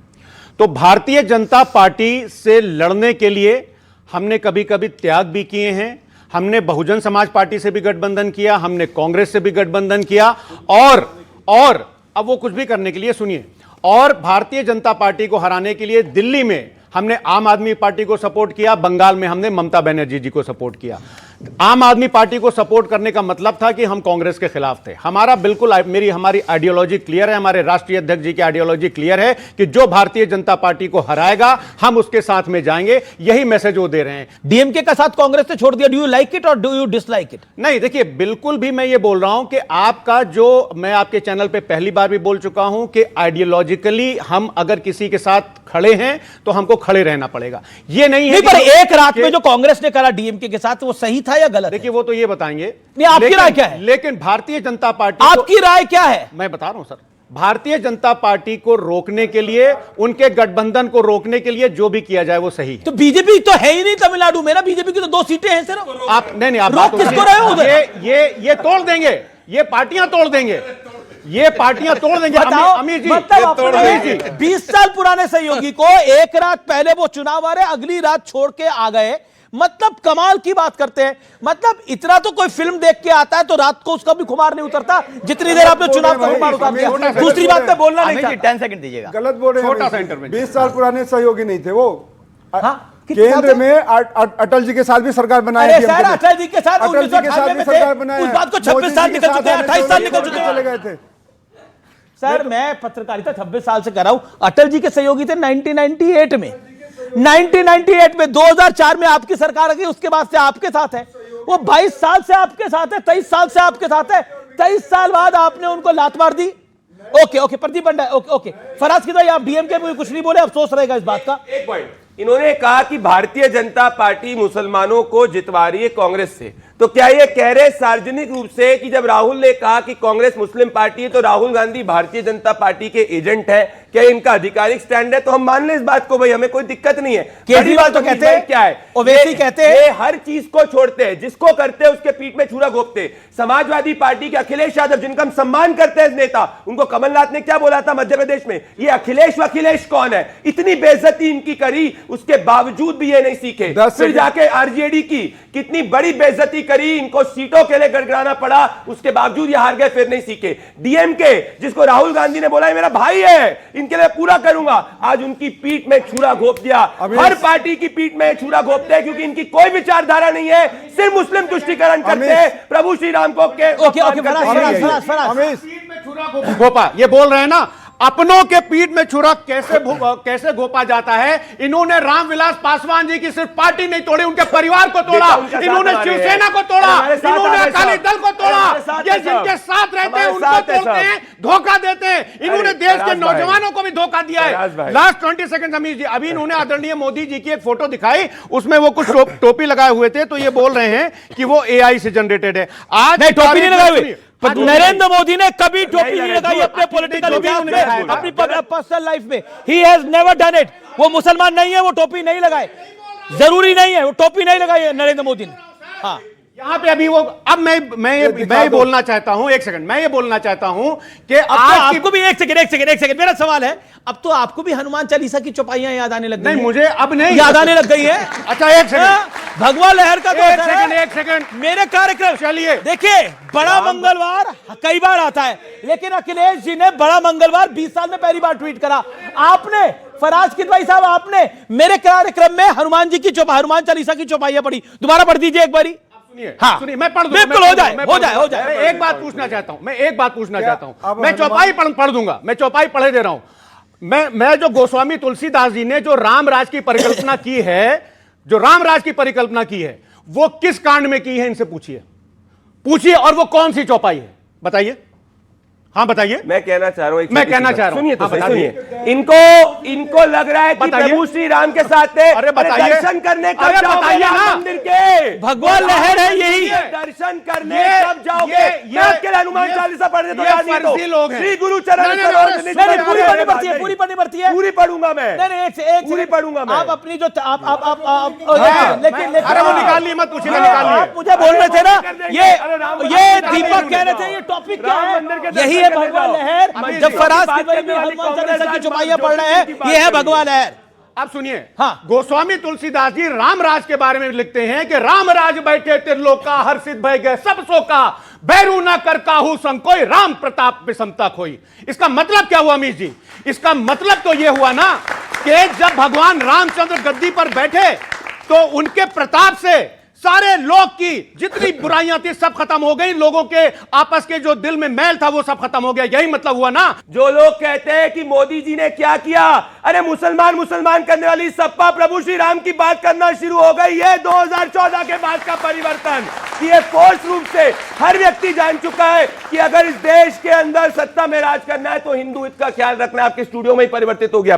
तो भारतीय जनता पार्टी से लड़ने के लिए हमने कभी कभी त्याग भी किए हैं। हमने बहुजन समाज पार्टी से भी गठबंधन किया, हमने कांग्रेस से भी गठबंधन किया और अब वो कुछ भी करने के लिए सुनिए, और भारतीय जनता पार्टी को हराने के लिए दिल्ली में हमने आम आदमी पार्टी को सपोर्ट किया, बंगाल में हमने ममता बनर्जी जी को सपोर्ट किया। आम आदमी पार्टी को सपोर्ट करने का मतलब था कि हम कांग्रेस के खिलाफ थे। हमारा बिल्कुल हमारी आइडियोलॉजी क्लियर है, हमारे राष्ट्रीय अध्यक्ष जी की आइडियोलॉजी क्लियर है कि जो भारतीय जनता पार्टी को हराएगा हम उसके साथ में जाएंगे। यही मैसेज वो दे रहे हैं। डीएमके का साथ कांग्रेस ने छोड़ दिया, डू यू लाइक इट और डू यू डिसलाइक इट? नहीं, देखिए बिल्कुल भी मैं ये बोल रहा हूं कि आपका जो, मैं आपके चैनल पे पहली बार भी बोल चुका हूं कि आइडियोलॉजिकली हम अगर किसी के साथ खड़े हैं तो हमको खड़े रहना पड़ेगा। ये नहीं है पर एक रात में जो कांग्रेस ने करा डीएमके के साथ, वो सही था या गलत? देखिए वो तो ये बताएंगे। नहीं, आपकी राय क्या है? लेकिन भारतीय जनता पार्टी, आपकी राय क्या है? मैं बता रहा हूं सर, भारतीय जनता पार्टी को रोकने के लिए, उनके गठबंधन को रोकने के लिए जो भी किया जाए वो सही है। तो बीजेपी तो है ही नहीं तमिलनाडु में ना, बीजेपी की तो 2 सीटें हैं सिर्फ। आप नहीं, आप रोक किसको रहे हो उधर? ये तोड़ देंगे, ये पार्टियां तोड़ देंगे, ये पार्टियां तोड़ देंगे। अमीर जी, मतलब 20 साल पुराने सहयोगी को एक रात पहले वो चुनाव आ रहे, अगली रात छोड़ के आ गए। मतलब कमाल की बात करते हैं। मतलब इतना तो कोई फिल्म देख के आता है तो रात को उसका भी खुमार नहीं उतरता जितनी देर आपने चुनाव का खुमार उतार दिया। दूसरी बात पे बोलना नहीं था। 10 सेकंड दीजिएगा। गलत बोल रहे हैं। छोटा सा इंटरवेंशन। 20 साल पुराने सहयोगी नहीं थे वो। केंद्र में अटल जी के साथ भी सरकार बनाई थी। अटल जी के साथ भी सरकार बनाई। उस बात को 26 साल निकल चुके हैं, 28 साल निकल चुके हैं, चले गए थे। सर मैं पत्रकारिता 26 साल से कर रहा हूं। अटल जी के सहयोगी थे 1998 में। 1998 में 2004 में आपकी सरकार आ गई, उसके बाद से आपके साथ है। वो 22 साल से आपके साथ है, 23 साल से आपके साथ है। 23 साल बाद आपने उनको लात मार दी। Okay, Pradeep Bhandari, okay. फराज किधर, आप डीएमके में कुछ नहीं बोले, अफसोस रहेगा इस बात का। एक पॉइंट, इन्होंने कहा कि भारतीय जनता पार्टी मुसलमानों को जितवा रही है कांग्रेस से। तो क्या ये कह रहे सार्वजनिक रूप से कि जब राहुल ने कहा कि कांग्रेस मुस्लिम पार्टी है तो राहुल गांधी भारतीय जनता पार्टी के एजेंट है? क्या इनका आधिकारिक स्टैंड है? तो हम मान लें इस बात को, भाई हमें कोई दिक्कत नहीं है। केजरीवाल तो कहते हैं क्या है, ओवैसी कहते हैं ये हर चीज को छोड़ते हैं, जिसको करते हैं उसके पीठ में छुरा घोंपते। समाजवादी पार्टी के अखिलेश यादव, जिनका हम सम्मान करते हैं नेता, उनको कमलनाथ ने क्या बोला था मध्य प्रदेश में, ये अखिलेश कौन है? इतनी बेइज्जती इनकी करी, उसके बावजूद भी ये नहीं सीखे। फिर जाके आरजेडी की कितनी बड़ी बेइज्जती करी, इनको सीटों के लिए गड़गड़ाना पड़ा, उसके बावजूद ये हार गए, फिर नहीं सीखे। डीएमके, जिसको राहुल गांधी ने बोला मेरा भाई है, इनके लिए पूरा करूंगा, आज उनकी पीठ में छुरा घोंप दिया। हर पार्टी की पीठ में छुरा घोंपते हैं क्योंकि इनकी कोई विचारधारा नहीं है, सिर्फ मुस्लिम तुष्टीकरण करते हैं, प्रभु श्री राम को घोपा। ये बोल रहे हैं ना, अपनों के पीठ में छुरा कैसे घोपा जाता है। इन्होंने रामविलास पासवान जी की सिर्फ पार्टी नहीं तोड़ी, उनके परिवार को तोड़ा, इन्होंने शिवसेना को तोड़ा, इन्होंने अकाली दल को तोड़ा। ये जिनके साथ रहते हैं उनको तोड़ते हैं, धोखा देते हैं। इन्होंने देश के नौजवानों को भी धोखा दिया है। लास्ट 20 सेकंड अमीर जी, अभी इन्होंने आदरणीय मोदी जी की एक फोटो दिखाई, उसमें वो कुछ टोपी लगाए हुए थे, तो ये बोल रहे हैं कि वो एआई से जनरेटेड है। आज टोपी नहीं लगाई हुई, नरेंद्र मोदी ने कभी टोपी नहीं लगाई अपने पॉलिटिकल इतिहास में, अपनी पर्सनल लाइफ में। He has never done it. वो मुसलमान नहीं है, वो टोपी नहीं लगाए। जरूरी नहीं है, वो टोपी नहीं लगाई है नरेंद्र मोदी ने। हाँ, यहां पे अभी वो, अब मैं ये बोलना चाहता हूं, एक सेकंड, मैं ये बोलना चाहता हूं कि अब तो आपको भी एक सेकंड मेरा सवाल है, अब तो आपको भी हनुमान चालीसा की चौपाइयां याद आने लग गई नहीं, मुझे अब नहीं याद आने लग गई है। अच्छा एक सेकंड, भगवा लहर का एक सेकंड मेरे कार्यक्रम चलिए, देखिए बड़ा मंगलवार कई बार आता है, लेकिन अखिलेश जी ने बड़ा मंगलवार 20 साल में पहली बार ट्वीट करा। आपने फराज किदवाई साहब, आपने मेरे कार्यक्रम में हनुमान जी की हनुमान चालीसा की चौपाइयां पढ़ी, दोबारा पढ़ दीजिए एक बारी। हाँ, सुनिए, मैं पढ़ दूंगा, बिल्कुल हो जाए। एक बात पूछना चाहता हूं, मैं चौपाई पढ़ दूंगा, मैं चौपाई पढ़े दे रहा हूं। मैं जो गोस्वामी तुलसीदास जी ने जो रामराज की परिकल्पना की है, वो किस कांड में की है, इनसे पूछिए और वो कौन सी चौपाई है, बताइए। हाँ बताइए। मैं कहना चाह रहा हूँ, सुनिए तो सुनिए, इनको लग रहा है कि प्रभु श्री राम के साथ थे। अरे बताइए, दर्शन करने कब जाओगे राम मंदिर के? भगवान लहर है यही, दर्शन करने कब जाओगे? ये हनुमान चालीसा पढ़ने तो याद नहीं, लोग श्री गुरु चरण पूरी पढ़नी है, पूरी पढ़ूंगा मैं, एक पूरी पढ़ूंगा मैं। आप अपनी जो लेकिन निकाल ली, मत पूछिए, आप मुझे बोल रहे थे ना, ये दीपक कह रहे थे, ये टॉपिक क्या है? यही है भगवान लहर। जब फराज किदवाई में हनुमान चालीसा की चौपाइयां पढ़ रहे हैं, ये है भगवान लहर। अब सुनिए, हाँ, गोस्वामी तुलसीदास जी रामराज के बारे में लिखते हैं कि रामराज बैठे त्रिलोका, हर्षित भय गए सब शोका, बैरू न कर काहू संग कोई, राम प्रताप विषमता खोई। इसका मतलब क्या हुआ अमीश जी? इसका मतलब तो यह हुआ ना कि जब भगवान रामचंद्र गद्दी पर बैठे तो उनके प्रताप से सारे लोग की जितनी बुराइयां थी सब खत्म हो गई, लोगों के आपस के जो दिल में मैल था वो सब खत्म हो गया। यही मतलब हुआ ना। जो लोग कहते हैं कि मोदी जी ने क्या किया, अरे मुसलमान करने वाली सपा प्रभु श्री राम की बात करना शुरू हो गई है 2014 के बाद का परिवर्तन। ये स्पष्ट रूप से हर व्यक्ति जान चुका है कि अगर इस देश के अंदर सत्ता में राज करना है तो हिंदू हित का ख्याल रखना आपके स्टूडियो में ही परिवर्तित हो गया।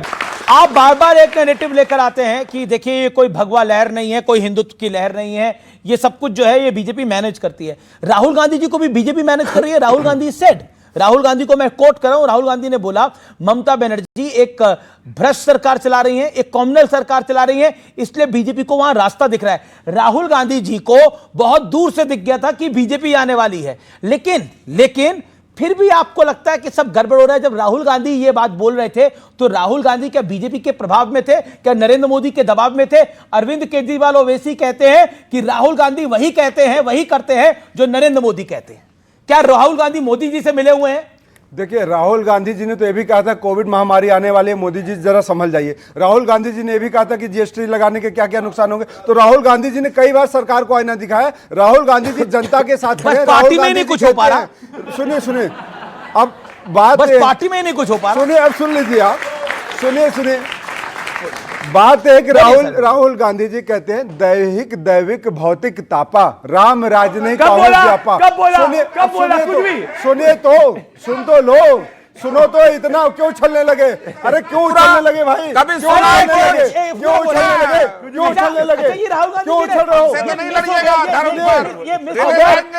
आप बार बार एक नैरेटिव लेकर आते हैं कि देखिए ये कोई भगवा लहर नहीं है, कोई हिंदुत्व की लहर नहीं है, ये सब कुछ जो है ये बीजेपी मैनेज करती है। राहुल गांधी जी को भी बीजेपी मैनेज कर रही है। राहुल गांधी सेड, राहुल गांधी को मैं कोट कर रहा हूं, राहुल गांधी ने बोला ममता बनर्जी एक भ्रष्ट सरकार चला रही है, एक कॉम्युनल सरकार चला रही है, इसलिए बीजेपी को वहां रास्ता दिख रहा है। राहुल गांधी जी को बहुत दूर से दिख गया था कि बीजेपी आने वाली है, लेकिन फिर भी आपको लगता है कि सब गड़बड़ हो रहा है। जब राहुल गांधी ये बात बोल रहे थे तो राहुल गांधी क्या बीजेपी के प्रभाव में थे, क्या नरेंद्र मोदी के दबाव में थे? अरविंद केजरीवाल ओवैसी कहते हैं कि राहुल गांधी वही कहते हैं, वही करते हैं जो नरेंद्र मोदी कहते हैं। क्या राहुल गांधी मोदी जी से मिले हुए हैं? देखिए, राहुल गांधी जी ने तो यह भी कहा था कोविड महामारी आने वाली है, मोदी जी जरा संभल जाइए। राहुल गांधी जी ने यह भी कहा था कि जीएसटी लगाने के क्या क्या नुकसान होंगे। तो राहुल गांधी जी ने कई बार सरकार को आईना दिखाया। राहुल गांधी जी जनता के साथ खड़े। पार्टी में नहीं कुछ हो पा रहा। सुनिए, अब बात बस पार्टी में नहीं कुछ हो पा रहा। सुनिए, अब सुन लीजिए आप, सुनिए। बात है कि राहुल गांधी जी कहते हैं दैविक भौतिक तापा, राम राज नहीं सुनो तो इतना क्यों उछलने लगे? अरे क्यों उछलने लगे भाई? क्यों उछलने लगे? क्यों उछल रहे हो?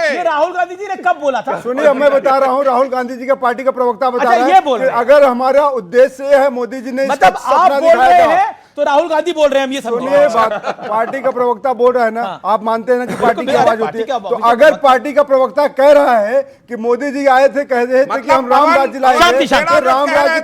ये राहुल गांधी जी ने कब बोला था? सुनिए, मैं बता रहा हूँ, राहुल गांधी जी का पार्टी का प्रवक्ता बता रहा है कि अगर हमारा उद्देश्य है मोदी जी ने मतलब आप बोल रहे हैं तो राहुल गांधी बोल रहे हैं, हम ये सुनिए, पार्टी का प्रवक्ता बोल रहा है ना। आप मानते हैं ना कि पार्टी की आवाज होती है। तो अगर पार्टी का प्रवक्ता कह रहा है कि मोदी जी आए थे, कह रहे थे कि हम राम राज्य लाएंगे, राम राज्य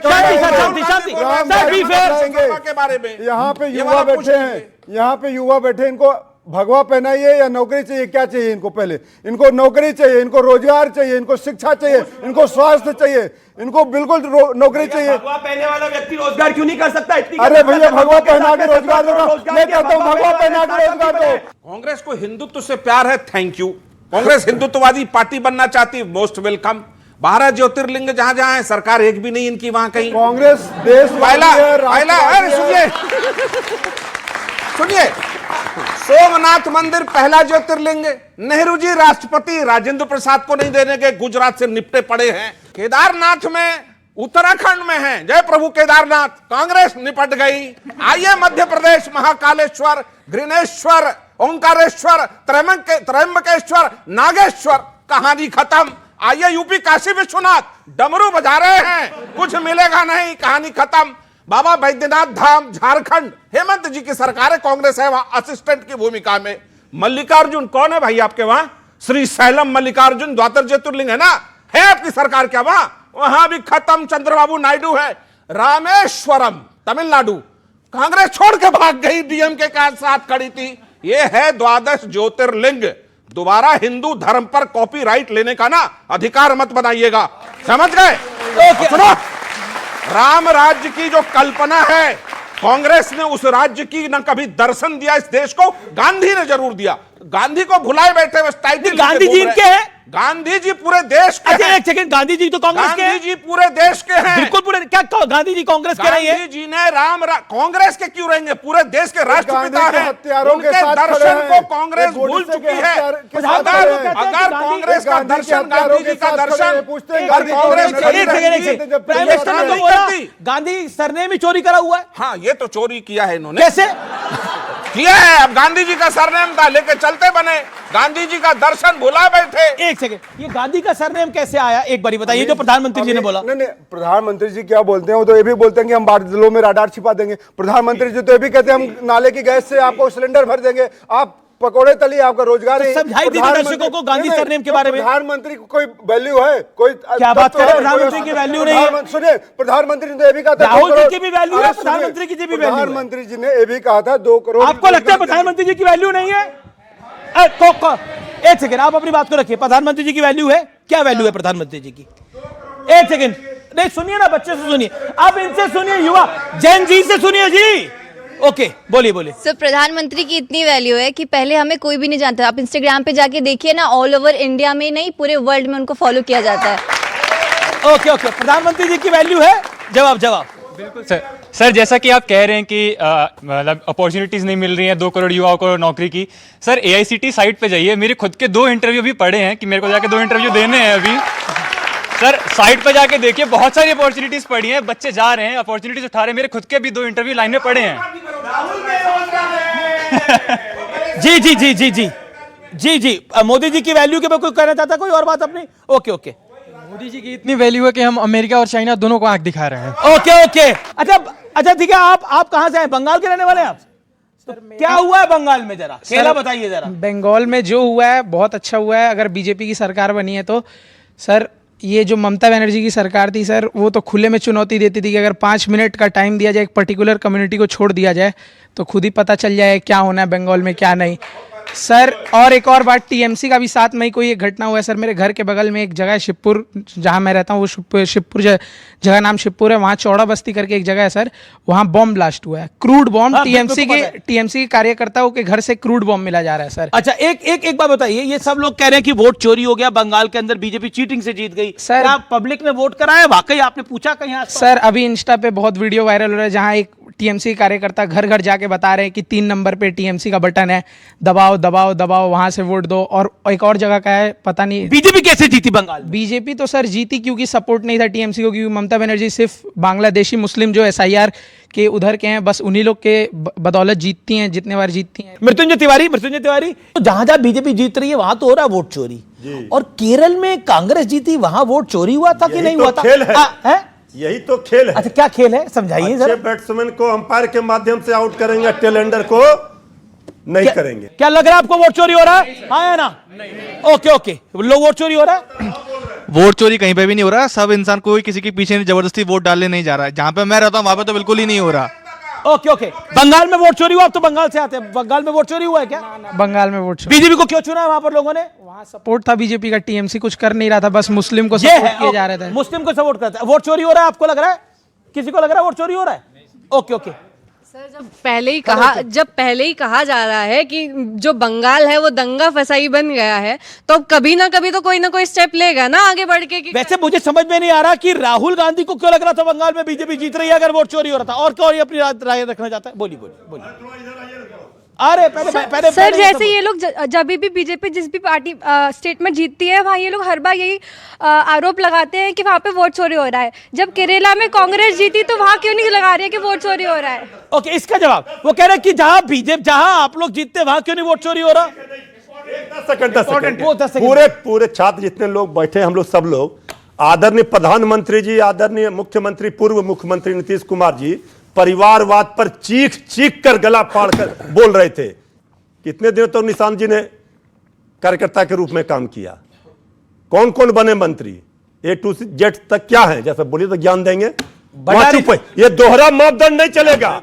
यहाँ पे युवा बैठे हैं, यहाँ पे युवा बैठे, इनको भगवा पहनाइए या नौकरी चाहिए? क्या चाहिए इनको? पहले इनको नौकरी चाहिए, इनको रोजगार चाहिए, इनको शिक्षा चाहिए, इनको स्वास्थ्य चाहिए, इनको बिल्कुल नौकरी चाहिए। भगवा पहनने वाला व्यक्ति रोजगार क्यों नहीं कर सकता? अरे भैया, भगवा पहना के रोजगार दो। मैं कहता हूँ भगवा पहना के रोजगार दो। कांग्रेस को हिंदुत्व से प्यार है, थैंक यू। कांग्रेस हिंदुत्ववादी पार्टी बनना चाहती है, मोस्ट वेलकम। 12 ज्योतिर्लिंग जहां जहां है, सरकार एक भी नहीं इनकी वहां कहीं। कांग्रेस देश सुनिए, सोमनाथ मंदिर पहला ज्योतिर्लिंग, नेहरू जी राष्ट्रपति राजेंद्र प्रसाद को नहीं देने के, गुजरात से निपटे पड़े हैं। केदारनाथ में, उत्तराखंड में है, जय प्रभु केदारनाथ, कांग्रेस निपट गई। आइए मध्य प्रदेश, महाकालेश्वर, घृणेश्वर, ओंकारेश्वर, त्रयंबकेश्वर, नागेश्वर, कहानी खत्म। आइए यूपी, काशी विश्वनाथ, डमरू बजा रहे हैं, कुछ मिलेगा नहीं, कहानी खत्म। बाबा बैद्यनाथ धाम झारखंड, हेमंत जी की सरकार है, कांग्रेस है वहां असिस्टेंट की भूमिका में। मल्लिकार्जुन कौन है भाई आपके वहां? श्री सैलम मल्लिकार्जुन द्वादश ज्योतिर्लिंग है ना, है आपकी सरकार क्या वहां? वहां भी खत्म, चंद्रबाबू नायडू है। रामेश्वरम तमिलनाडु, कांग्रेस छोड़ के भाग गई, डीएमके के साथ खड़ी थी। ये है द्वादश ज्योतिर्लिंग। दोबारा हिंदू धर्म पर कॉपीराइट लेने का ना अधिकार मत बनाइएगा, समझ गए? सुनो, राम राज्य की जो कल्पना है, कांग्रेस ने उस राज्य की न कभी दर्शन दिया इस देश को, गांधी ने जरूर दिया। गांधी को भुलाए बैठे बस टाइटल। गांधी जी इनके हैं? गांधी जी पूरे देश के हैं। एक सेकंड, गांधी जी तो कांग्रेस के हैं? गांधी जी पूरे देश के हैं। बिल्कुल पूरे, क्या गांधी जी कांग्रेस के नहीं है? गांधी जी ने कांग्रेस के क्यों रहेंगे? पूरे देश के राष्ट्रपिता हैं। हत्यारों के उनके साथ दर्शन खड़े को हैं। कांग्रेस एक भूल गोडसे चुकी के है। हत्यारों अगर कांग्रेस का दर्शन, गांधी जी का दर्शन, गांधी सरनेम ही चोरी करा हुआ है। हाँ, ये तो चोरी किया है इन्होंने। कैसे किया है? अब गांधी जी का सरनेम था, लेके चलते बने, गांधी जी का दर्शन भुला बैठे। एक सेकंड, ये गांधी का सरनेम कैसे आया, एक बारी बताइए, जो प्रधानमंत्री जी ने बोला। नहीं, प्रधानमंत्री जी क्या बोलते हैं, वो तो ये भी बोलते हैं कि हम बादलों में राडार छिपा देंगे। प्रधानमंत्री जी तो ये भी कहते हैं हम नाले की गैस से आपको सिलेंडर भर देंगे, आप पकोड़े तलिए, आपका रोजगार है। समझाई दीजिए दर्शकों को गांधी सरनेम के बारे में। प्रधानमंत्री को कोई वैल्यू है? कोई क्या बात कर रहे हैं? प्रधानमंत्री की वैल्यू नहीं है। सुनिए, प्रधानमंत्री ने तो ये भी कहा था राहुल जी की भी वैल्यू है, प्रधानमंत्री की भी वैल्यू है। प्रधानमंत्री जी ने ये भी कहा था 2 करोड़। आपको लगता है प्रधानमंत्री जी की वैल्यू नहीं है? एक सेकंड, आप अपनी बात को रखिए। प्रधानमंत्री जी की वैल्यू है? क्या वैल्यू है प्रधानमंत्री जी की? एक सेकंड, नहीं सुनिए ना, बच्चे से सुनिए, आप इनसे सुनिए, युवा जैन जी से सुनिए जी। ओके, बोलिए। सर, प्रधानमंत्री की इतनी वैल्यू है कि पहले हमें कोई भी नहीं जानता। आप इंस्टाग्राम पे जाके देखिए ना, ऑल ओवर इंडिया में नहीं, पूरे वर्ल्ड में उनको फॉलो किया जाता है। ओके, प्रधानमंत्री जी की वैल्यू है? जवाब। बिल्कुल सर, जैसा कि आप कह रहे हैं कि मतलब अपॉर्चुनिटीज नहीं मिल रही हैं 2 करोड़ युवाओं को नौकरी की। सर, AICTE साइट पे जाइए, मेरे खुद के 2 इंटरव्यू भी पड़े हैं कि मेरे को जाके 2 इंटरव्यू देने हैं अभी। सर, साइट पे जाके देखिए, बहुत सारी अपॉर्चुनिटीज पड़ी हैं, बच्चे जा रहे हैं, अपॉर्चुनिटीज उठा रहे हैं। मेरे खुद के भी 2 इंटरव्यू लाइन में पड़े हैं। जी। मोदी जी की वैल्यू के मैं कोई कहना चाहता, कोई और बात अपनी? ओके। मोदी जी की इतनी वैल्यू है कि हम अमेरिका और चाइना दोनों को आंख दिखा रहे हैं। ओके। अच्छा ठीक है, आप कहां से हैं? बंगाल के रहने वाले हैं आप? तो क्या हुआ है बंगाल में, जरा खेला बताइए जरा। बंगाल में जो हुआ है बहुत अच्छा हुआ है। अगर बीजेपी की सरकार बनी है तो सर, ये जो ममता बनर्जी की सरकार थी सर, वो तो खुले में चुनौती देती थी कि अगर 5 मिनट का टाइम दिया जाए, एक पर्टिकुलर कम्युनिटी को छोड़ दिया जाए, तो खुद ही पता चल जाए क्या होना है बंगाल में, क्या नहीं सर। और एक और बात, टीएमसी का भी 7 मई को ये घटना हुआ है सर। मेरे घर के बगल में एक जगह है शिवपुर, जहाँ मैं रहता हूँ, वो शिवपुर जगह नाम शिवपुर है, वहाँ चौड़ा बस्ती करके एक जगह है सर, वहाँ बॉम्ब ब्लास्ट हुआ है, क्रूड बॉम्ब। टीएमसी के कार्यकर्ताओं के घर से क्रूड बॉम्ब मिला जा रहा है सर। अच्छा, एक बात बताइए, ये सब लोग कह रहे हैं कि वोट चोरी हो गया बंगाल के अंदर, बीजेपी चीटिंग से जीत गई सर। आप पब्लिक ने वोट कराया? वाकई आपने पूछा कहीं? सर, अभी इंस्टा पे बहुत वीडियो वायरल हो रहा है जहाँ एक टीएमसी कार्यकर्ता घर घर जाके बता रहे हैं कि 3 नंबर पे टीएमसी का बटन है, दबाओ, वहां से वोट दो। और एक और जगह का है, पता नहीं बीजेपी कैसे जीती बंगाल? बीजेपी तो सर जीती क्योंकि सपोर्ट नहीं था टीएमसी को, क्योंकि ममता बनर्जी सिर्फ बांग्लादेशी मुस्लिम जो SIR के उधर के हैं, बस उन्हीं लोग के बदौलत जीतती हैं, जितने बार जीतती हैं। मृत्युंजय तिवारी, तो जहां बीजेपी जीत रही है वहां तो हो रहा है वोट चोरी, और केरल में कांग्रेस जीती, वहां वोट चोरी हुआ था कि नहीं हुआ था? खेल है, यही तो खेल है। अच्छा, क्या खेल है, समझाइए जरा। बैट्समैन को अंपायर के माध्यम से आउट करेंगे, टेलेंडर को नहीं करेंगे। क्या लग रहा है आपको वोट चोरी हो रहा है? हाँ या ना? ओके, लोग वोट चोरी हो रहा है? वोट चोरी कहीं पे भी नहीं हो रहा। सब इंसान कोई किसी के पीछे जबरदस्ती वोट डालने नहीं जा रहा है। जहां पे मैं रहता हूं वहां पे तो बिल्कुल ही नहीं हो रहा। ओके। बंगाल में वोट चोरी हुआ? आप तो बंगाल से आते हैं, बंगाल में वोट चोरी हुआ है क्या? बंगाल में वोट चोरी। बीजेपी को क्यों चुना है वहां पर लोगों ने? वहां सपोर्ट था बीजेपी का, टीएमसी कुछ कर नहीं रहा था, बस मुस्लिम को सपोर्ट किया जा रहा था। मुस्लिम को सपोर्ट करता है। वोट चोरी हो रहा है आपको लग रहा है? किसी को लग रहा है वोट चोरी हो रहा है? ओके। सर, जब पहले ही कहा जा रहा है कि जो बंगाल है वो दंगा फसाई बन गया है, तो अब कभी ना कभी तो कोई ना कोई स्टेप लेगा ना आगे बढ़ के। वैसे मुझे समझ में नहीं आ रहा कि राहुल गांधी को क्यों लग रहा था बंगाल में बीजेपी जीत रही है अगर वोट चोरी हो रहा था, और क्यों अपनी राय रखना चाहता है? बोलिए। अरे पहले सर, जैसे ये लोग जब भी बीजेपी जिस भी पार्टी स्टेट में जीतती है, वहाँ ये लोग हर बार यही आरोप लगाते हैं कि वहाँ पे वोट चोरी हो रहा है। जब केरला में कांग्रेस जीती तो वहाँ क्यों नहीं लगा रही है कि वोट चोरी हो रहा है? ओके, इसका जवाब वो कह रहे हैं कि जहाँ आप लोग जीतते वहाँ क्यों नहीं वोट चोरी हो रहा? 10 सेकंड। पूरे छात्र जितने लोग बैठे, हम लोग सब लोग आदरणीय प्रधानमंत्री जी, आदरणीय मुख्यमंत्री, पूर्व मुख्यमंत्री नीतीश कुमार जी परिवारवाद पर चीख चीख कर गला फाड़कर बोल रहे थे। कितने दिनों तो निशांत जी ने कार्यकर्ता के रूप में काम किया। कौन कौन बने मंत्री, A to Z तक क्या है, जैसा बोलिए तो ज्ञान देंगे। चुप है, ये दोहरा मापदंड नहीं चलेगा।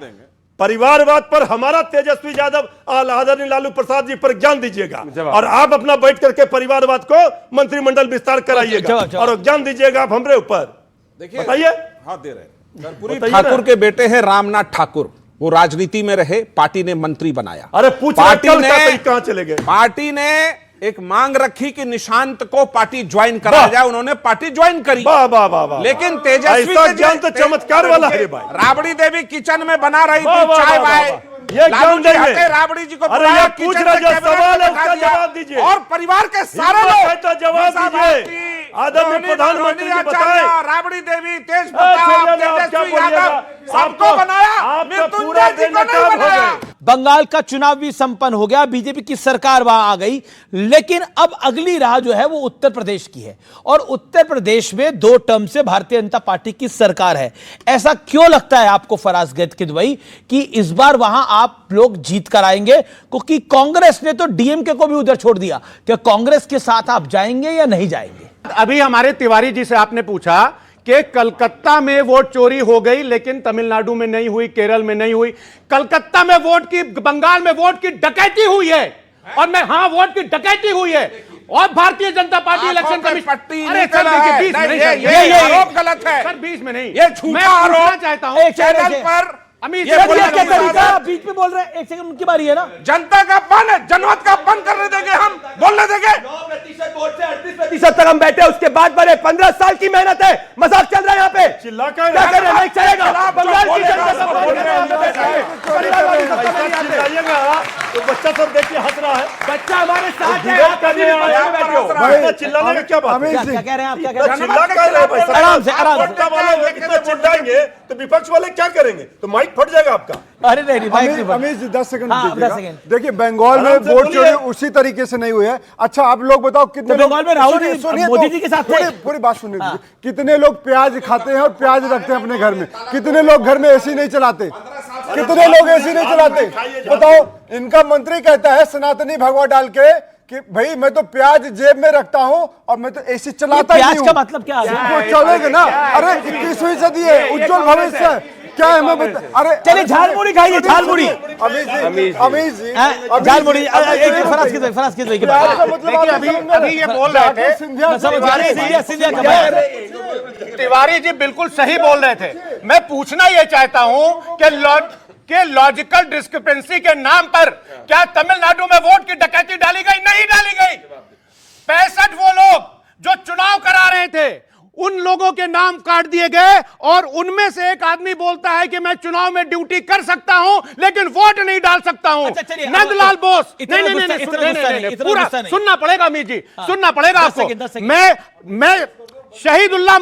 परिवारवाद पर हमारा तेजस्वी यादव, आदरणीय लालू प्रसाद जी पर ज्ञान दीजिएगा, और आप अपना बैठ करके परिवारवाद को मंत्रिमंडल विस्तार कराइएगा और ज्ञान दीजिएगा आप हमारे ऊपर। देखिए, बताइए। हाँ, दे रहे। कर्पूरी ठाकुर के बेटे हैं रामनाथ ठाकुर, वो राजनीति में रहे, पार्टी ने मंत्री बनाया। अरे पार्टी ने कहां चले गए? पार्टी ने एक मांग रखी कि निशांत को पार्टी ज्वाइन कराया जाए, उन्होंने पार्टी ज्वाइन करी। लेकिन तेजस्वी ज्ञान तो चमत्कार वाला है भाई। राबड़ी देवी किचन में बना रही थी चाय वाय, लालू जी हटे राबड़ी जी को बुलाया, पूछ रहा जो सवाल है उसका जवाब दीजिए, और परिवार के सारे लोग तो जवाब दीजिए। आदरणीय प्रधानमंत्री जी बताएं, राबड़ी देवी, तेज प्रताप, तेजस्वी यादव सबको बनाया, मृत्युंजय जी को नहीं बनाया। बंगाल का चुनाव भी संपन्न हो गया, बीजेपी की सरकार वहां आ गई, लेकिन अब अगली राह जो है वो उत्तर प्रदेश की है, और उत्तर प्रदेश में 2 टर्म से भारतीय जनता पार्टी की सरकार है। ऐसा क्यों लगता है आपको फराज गिदवई कि इस बार वहां आप लोग जीत कर आएंगे? क्योंकि कांग्रेस ने तो डीएमके को भी उधर छोड़ दिया। क्या कांग्रेस के साथ आप जाएंगे या नहीं जाएंगे? अभी हमारे तिवारी जी से आपने पूछा कि कलकत्ता में वोट चोरी हो गई, लेकिन तमिलनाडु में नहीं हुई, केरल में नहीं हुई। कलकत्ता में वोट की, बंगाल में वोट की डकैती हुई है, और मैं हाँ वोट की डकैती हुई है, और Bharatiya Janata party election commission. अरे सर देखिए, ये आरोप गलत है सर, 20 में नहीं, ये झूठा आरोप चाहता हूं चैनल पर। अमित क्या बीच में बोल रहे हैं? 1 सेकंड, उनकी बारी है ना। जनता का अपन है, जनमत का अपन करने देंगे, हम बोलने देंगे। 9% वोट से 38% तक हम बैठे, उसके बाद बने 15 साल की मेहनत है। मजाक चल रहा है यहाँ पे, चिल्ला क्या कर रहे हैं? नहीं चलेगा। बंगाल की जनता तो बच्चा सब देखिए हंस रहा है, बच्चा हमारे साथ है। चिल्लाने का क्या बात है? क्या कह रहे हैं आप? क्या कह रहे हैं? आराम से, आराम से। वाले कितना चिल्लाएंगे तो विपक्ष वाले क्या करेंगे? तो माइक फट जाएगा आपका। अरे नहीं, अमित जी 10 सेकंड दीजिएगा। देखिए, बंगाल में वोट चोरी उसी तरीके से नहीं हुई है। अच्छा, आप लोग बताओ कितने लोग बंगाल में राहुल जी मोदी जी के साथ पूरी बात सुनिए। कितने लोग प्याज खाते हैं और प्याज रखते हैं अपने घर में? कितने लोग घर में एसी नहीं चलाते? कितने लोग एसी नहीं चलाते? बताओ। इनका मंत्री कहता है सनातनी भगवा डाल के कि भाई मैं तो प्याज जेब में रखता हूं और मैं तो एसी चलाता ही नहीं हूं। प्याज का मतलब क्या है? चलेगा ना। अरे 21वीं सदी है, उज्जवल भविष्य क्या है हमें बता। अरे चलिए झालमुड़ी खाइए, झालमुड़ी। अमित जी झालमुड़ी। फराज गिदवई की बात। अभी ये बोल रहे थे, तिवारी जी बिल्कुल सही बोल रहे थे। मैं पूछना ये चाहता हूं कि लॉजिकल डिस्क्रिपेंसी के नाम पर क्या तमिलनाडु में वोट की डकैती डाली गई? नहीं डाली गई। 65 वो लोग जो चुनाव करा रहे थे, उन लोगों के नाम काट दिए गए, और उनमें से एक आदमी बोलता है कि मैं चुनाव में ड्यूटी कर सकता हूं लेकिन वोट नहीं डाल सकता हूं। नंदलाल बोस। नहीं, पूरा सुनना पड़ेगा अमित जी, सुनना पड़ेगा आपको। मैं शहीदुल्लाह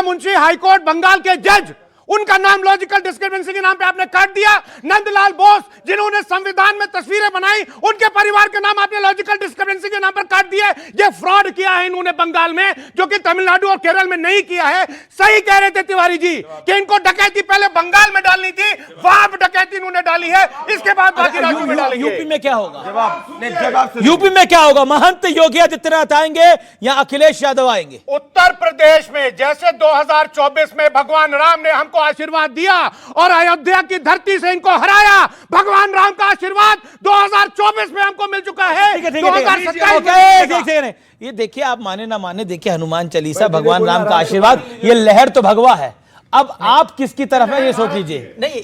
मुंशी हाईकोर्ट बंगाल के जज, उनका नाम लॉजिकल डिस्क्रिपेंसी के नाम पे आपने काट दिया। नंदलाल बोस जिन्होंने संविधान में तस्वीरें बनाई, उनके परिवार के नाम आपने लॉजिकल डिस्क्रिपेंसी के नाम पर काट दिया। ये फ्रॉड किया है इन्होंने बंगाल में, जो कि तमिलनाडु और केरल में नहीं किया है। सही कह रहे थे तिवारी जी कि इनको डकैती पहले बंगाल में डालनी थी, वहां पर डकैती इन्होंने डाली है, इसके बाद बाकी राज्यों में डालेंगे। यूपी में क्या होगा? यूपी में क्या होगा? महंत योगी आदित्यनाथ आएंगे या अखिलेश यादव आएंगे? उत्तर प्रदेश में जैसे 2024 में भगवान राम ने हमको आशीर्वाद दिया और अयोध्या की धरती से इनको हराया, भगवान राम का आशीर्वाद 2024 में हमको मिल चुका है। 2027 ये देखिए, आप माने ना माने, देखिए हनुमान चालीसा, भगवान राम का आशीर्वाद, ये लहर तो भगवा है। अब आप किसकी तरफ है ये सोच लीजिए। नहीं,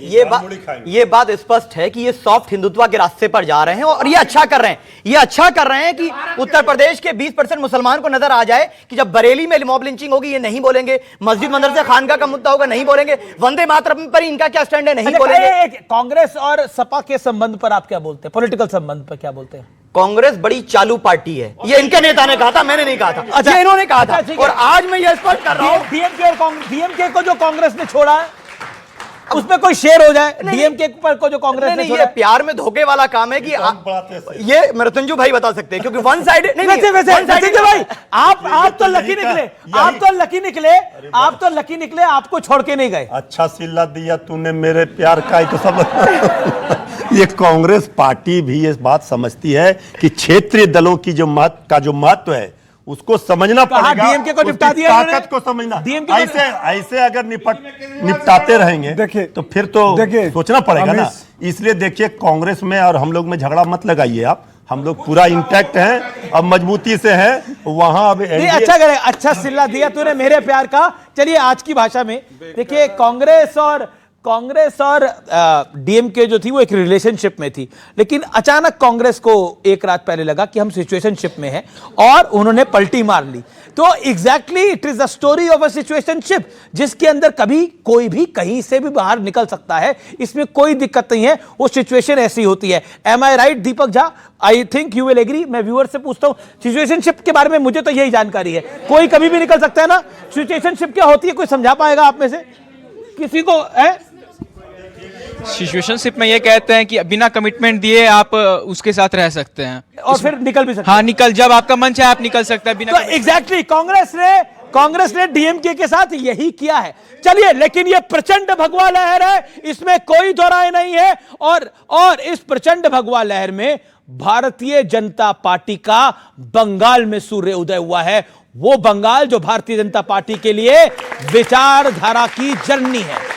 ये बात स्पष्ट है कि ये सॉफ्ट हिंदुत्व के रास्ते पर जा रहे हैं, और ये अच्छा कर रहे हैं। ये अच्छा कर रहे हैं कि उत्तर प्रदेश के 20% मुसलमान को नजर आ जाए कि जब बरेली में मॉब लिंचिंग होगी ये नहीं बोलेंगे, मस्जिद मदरसे खानका का मुद्दा होगा नहीं बोलेंगे, वंदे मातरम पर इनका क्या स्टैंड है नहीं बोलेंगे। कांग्रेस और सपा के संबंध पर आप क्या बोलते हैं? पॉलिटिकल संबंध पर क्या बोलते हैं? कांग्रेस बड़ी चालू पार्टी है, ये इनके नेता ने कहा था, मैंने नहीं कहा था। अच्छा, ये इन्होंने कहा था, और आज मैं ये स्पष्ट कर रहा हूं। डीएमके को जो कांग्रेस ने छोड़ा है, उसमें कोई शेयर हो जाए डीएमके पर को जो कांग्रेस ने ये प्यार में धोखे वाला काम है कि ये मृत्युंजय भाई बता सकते हैं, क्योंकि वन साइड वैसे भाई आप तो लकी निकले, आप तो लकी निकले, आपको छोड़ के नहीं गए। अच्छा सिला दिया तूने मेरे प्यार का, तो सब ये कांग्रेस पार्टी भी ये बात समझती है कि क्षेत्रीय दलों की जो महत्व है उसको समझना पड़ेगा। डीएमके को निपटा दिया, ताकत को समझना। ऐसे अगर निपटाते रहेंगे देखिए तो फिर तो सोचना पड़ेगा ना। इसलिए देखिए कांग्रेस में और हम लोग में झगड़ा मत लगाइए आप, हम लोग पूरा इंटैक्ट हैं, अब मजबूती से हैं वहां। अब अच्छा करे, अच्छा सिला दिया तूने मेरे प्यार का। चलिए आज की भाषा में देखिए, कांग्रेस और डीएमके जो थी वो एक रिलेशनशिप में थी, लेकिन अचानक कांग्रेस को एक रात पहले लगा कि हम सिचुएशनशिप में हैं और उन्होंने पलटी मार ली। तो exactly it is the story of a situationship, जिसके अंदर कभी कोई भी कहीं से भी बाहर निकल सकता है, इसमें कोई दिक्कत नहीं है, वो सिचुएशन ऐसी होती है। Am I right Deepak Jha? I think you will agree. मैं व्यूअर से पूछता हूं, सिचुएशनशिप के बारे में मुझे तो यही जानकारी है, कोई कभी भी निकल सकता है ना। सिचुएशनशिप क्या होती है, कोई समझा पाएगा आप में से किसी को है? सिचुएशनशिप में ये कहते हैं कि बिना कमिटमेंट दिए आप उसके साथ रह सकते हैं और फिर निकल भी सकते हैं। हाँ, निकल, जब आपका मन चाहे आप निकल सकते हैं बिना। तो एग्जैक्टली कांग्रेस ने डीएमके के साथ यही किया है। चलिए, लेकिन ये प्रचंड भगवा लहर है, इसमें कोई दो राय नहीं है। और इस प्रचंड भगवा लहर में भारतीय जनता पार्टी का बंगाल में सूर्य उदय हुआ है। वो बंगाल जो भारतीय जनता पार्टी के लिए विचारधारा की जननी है।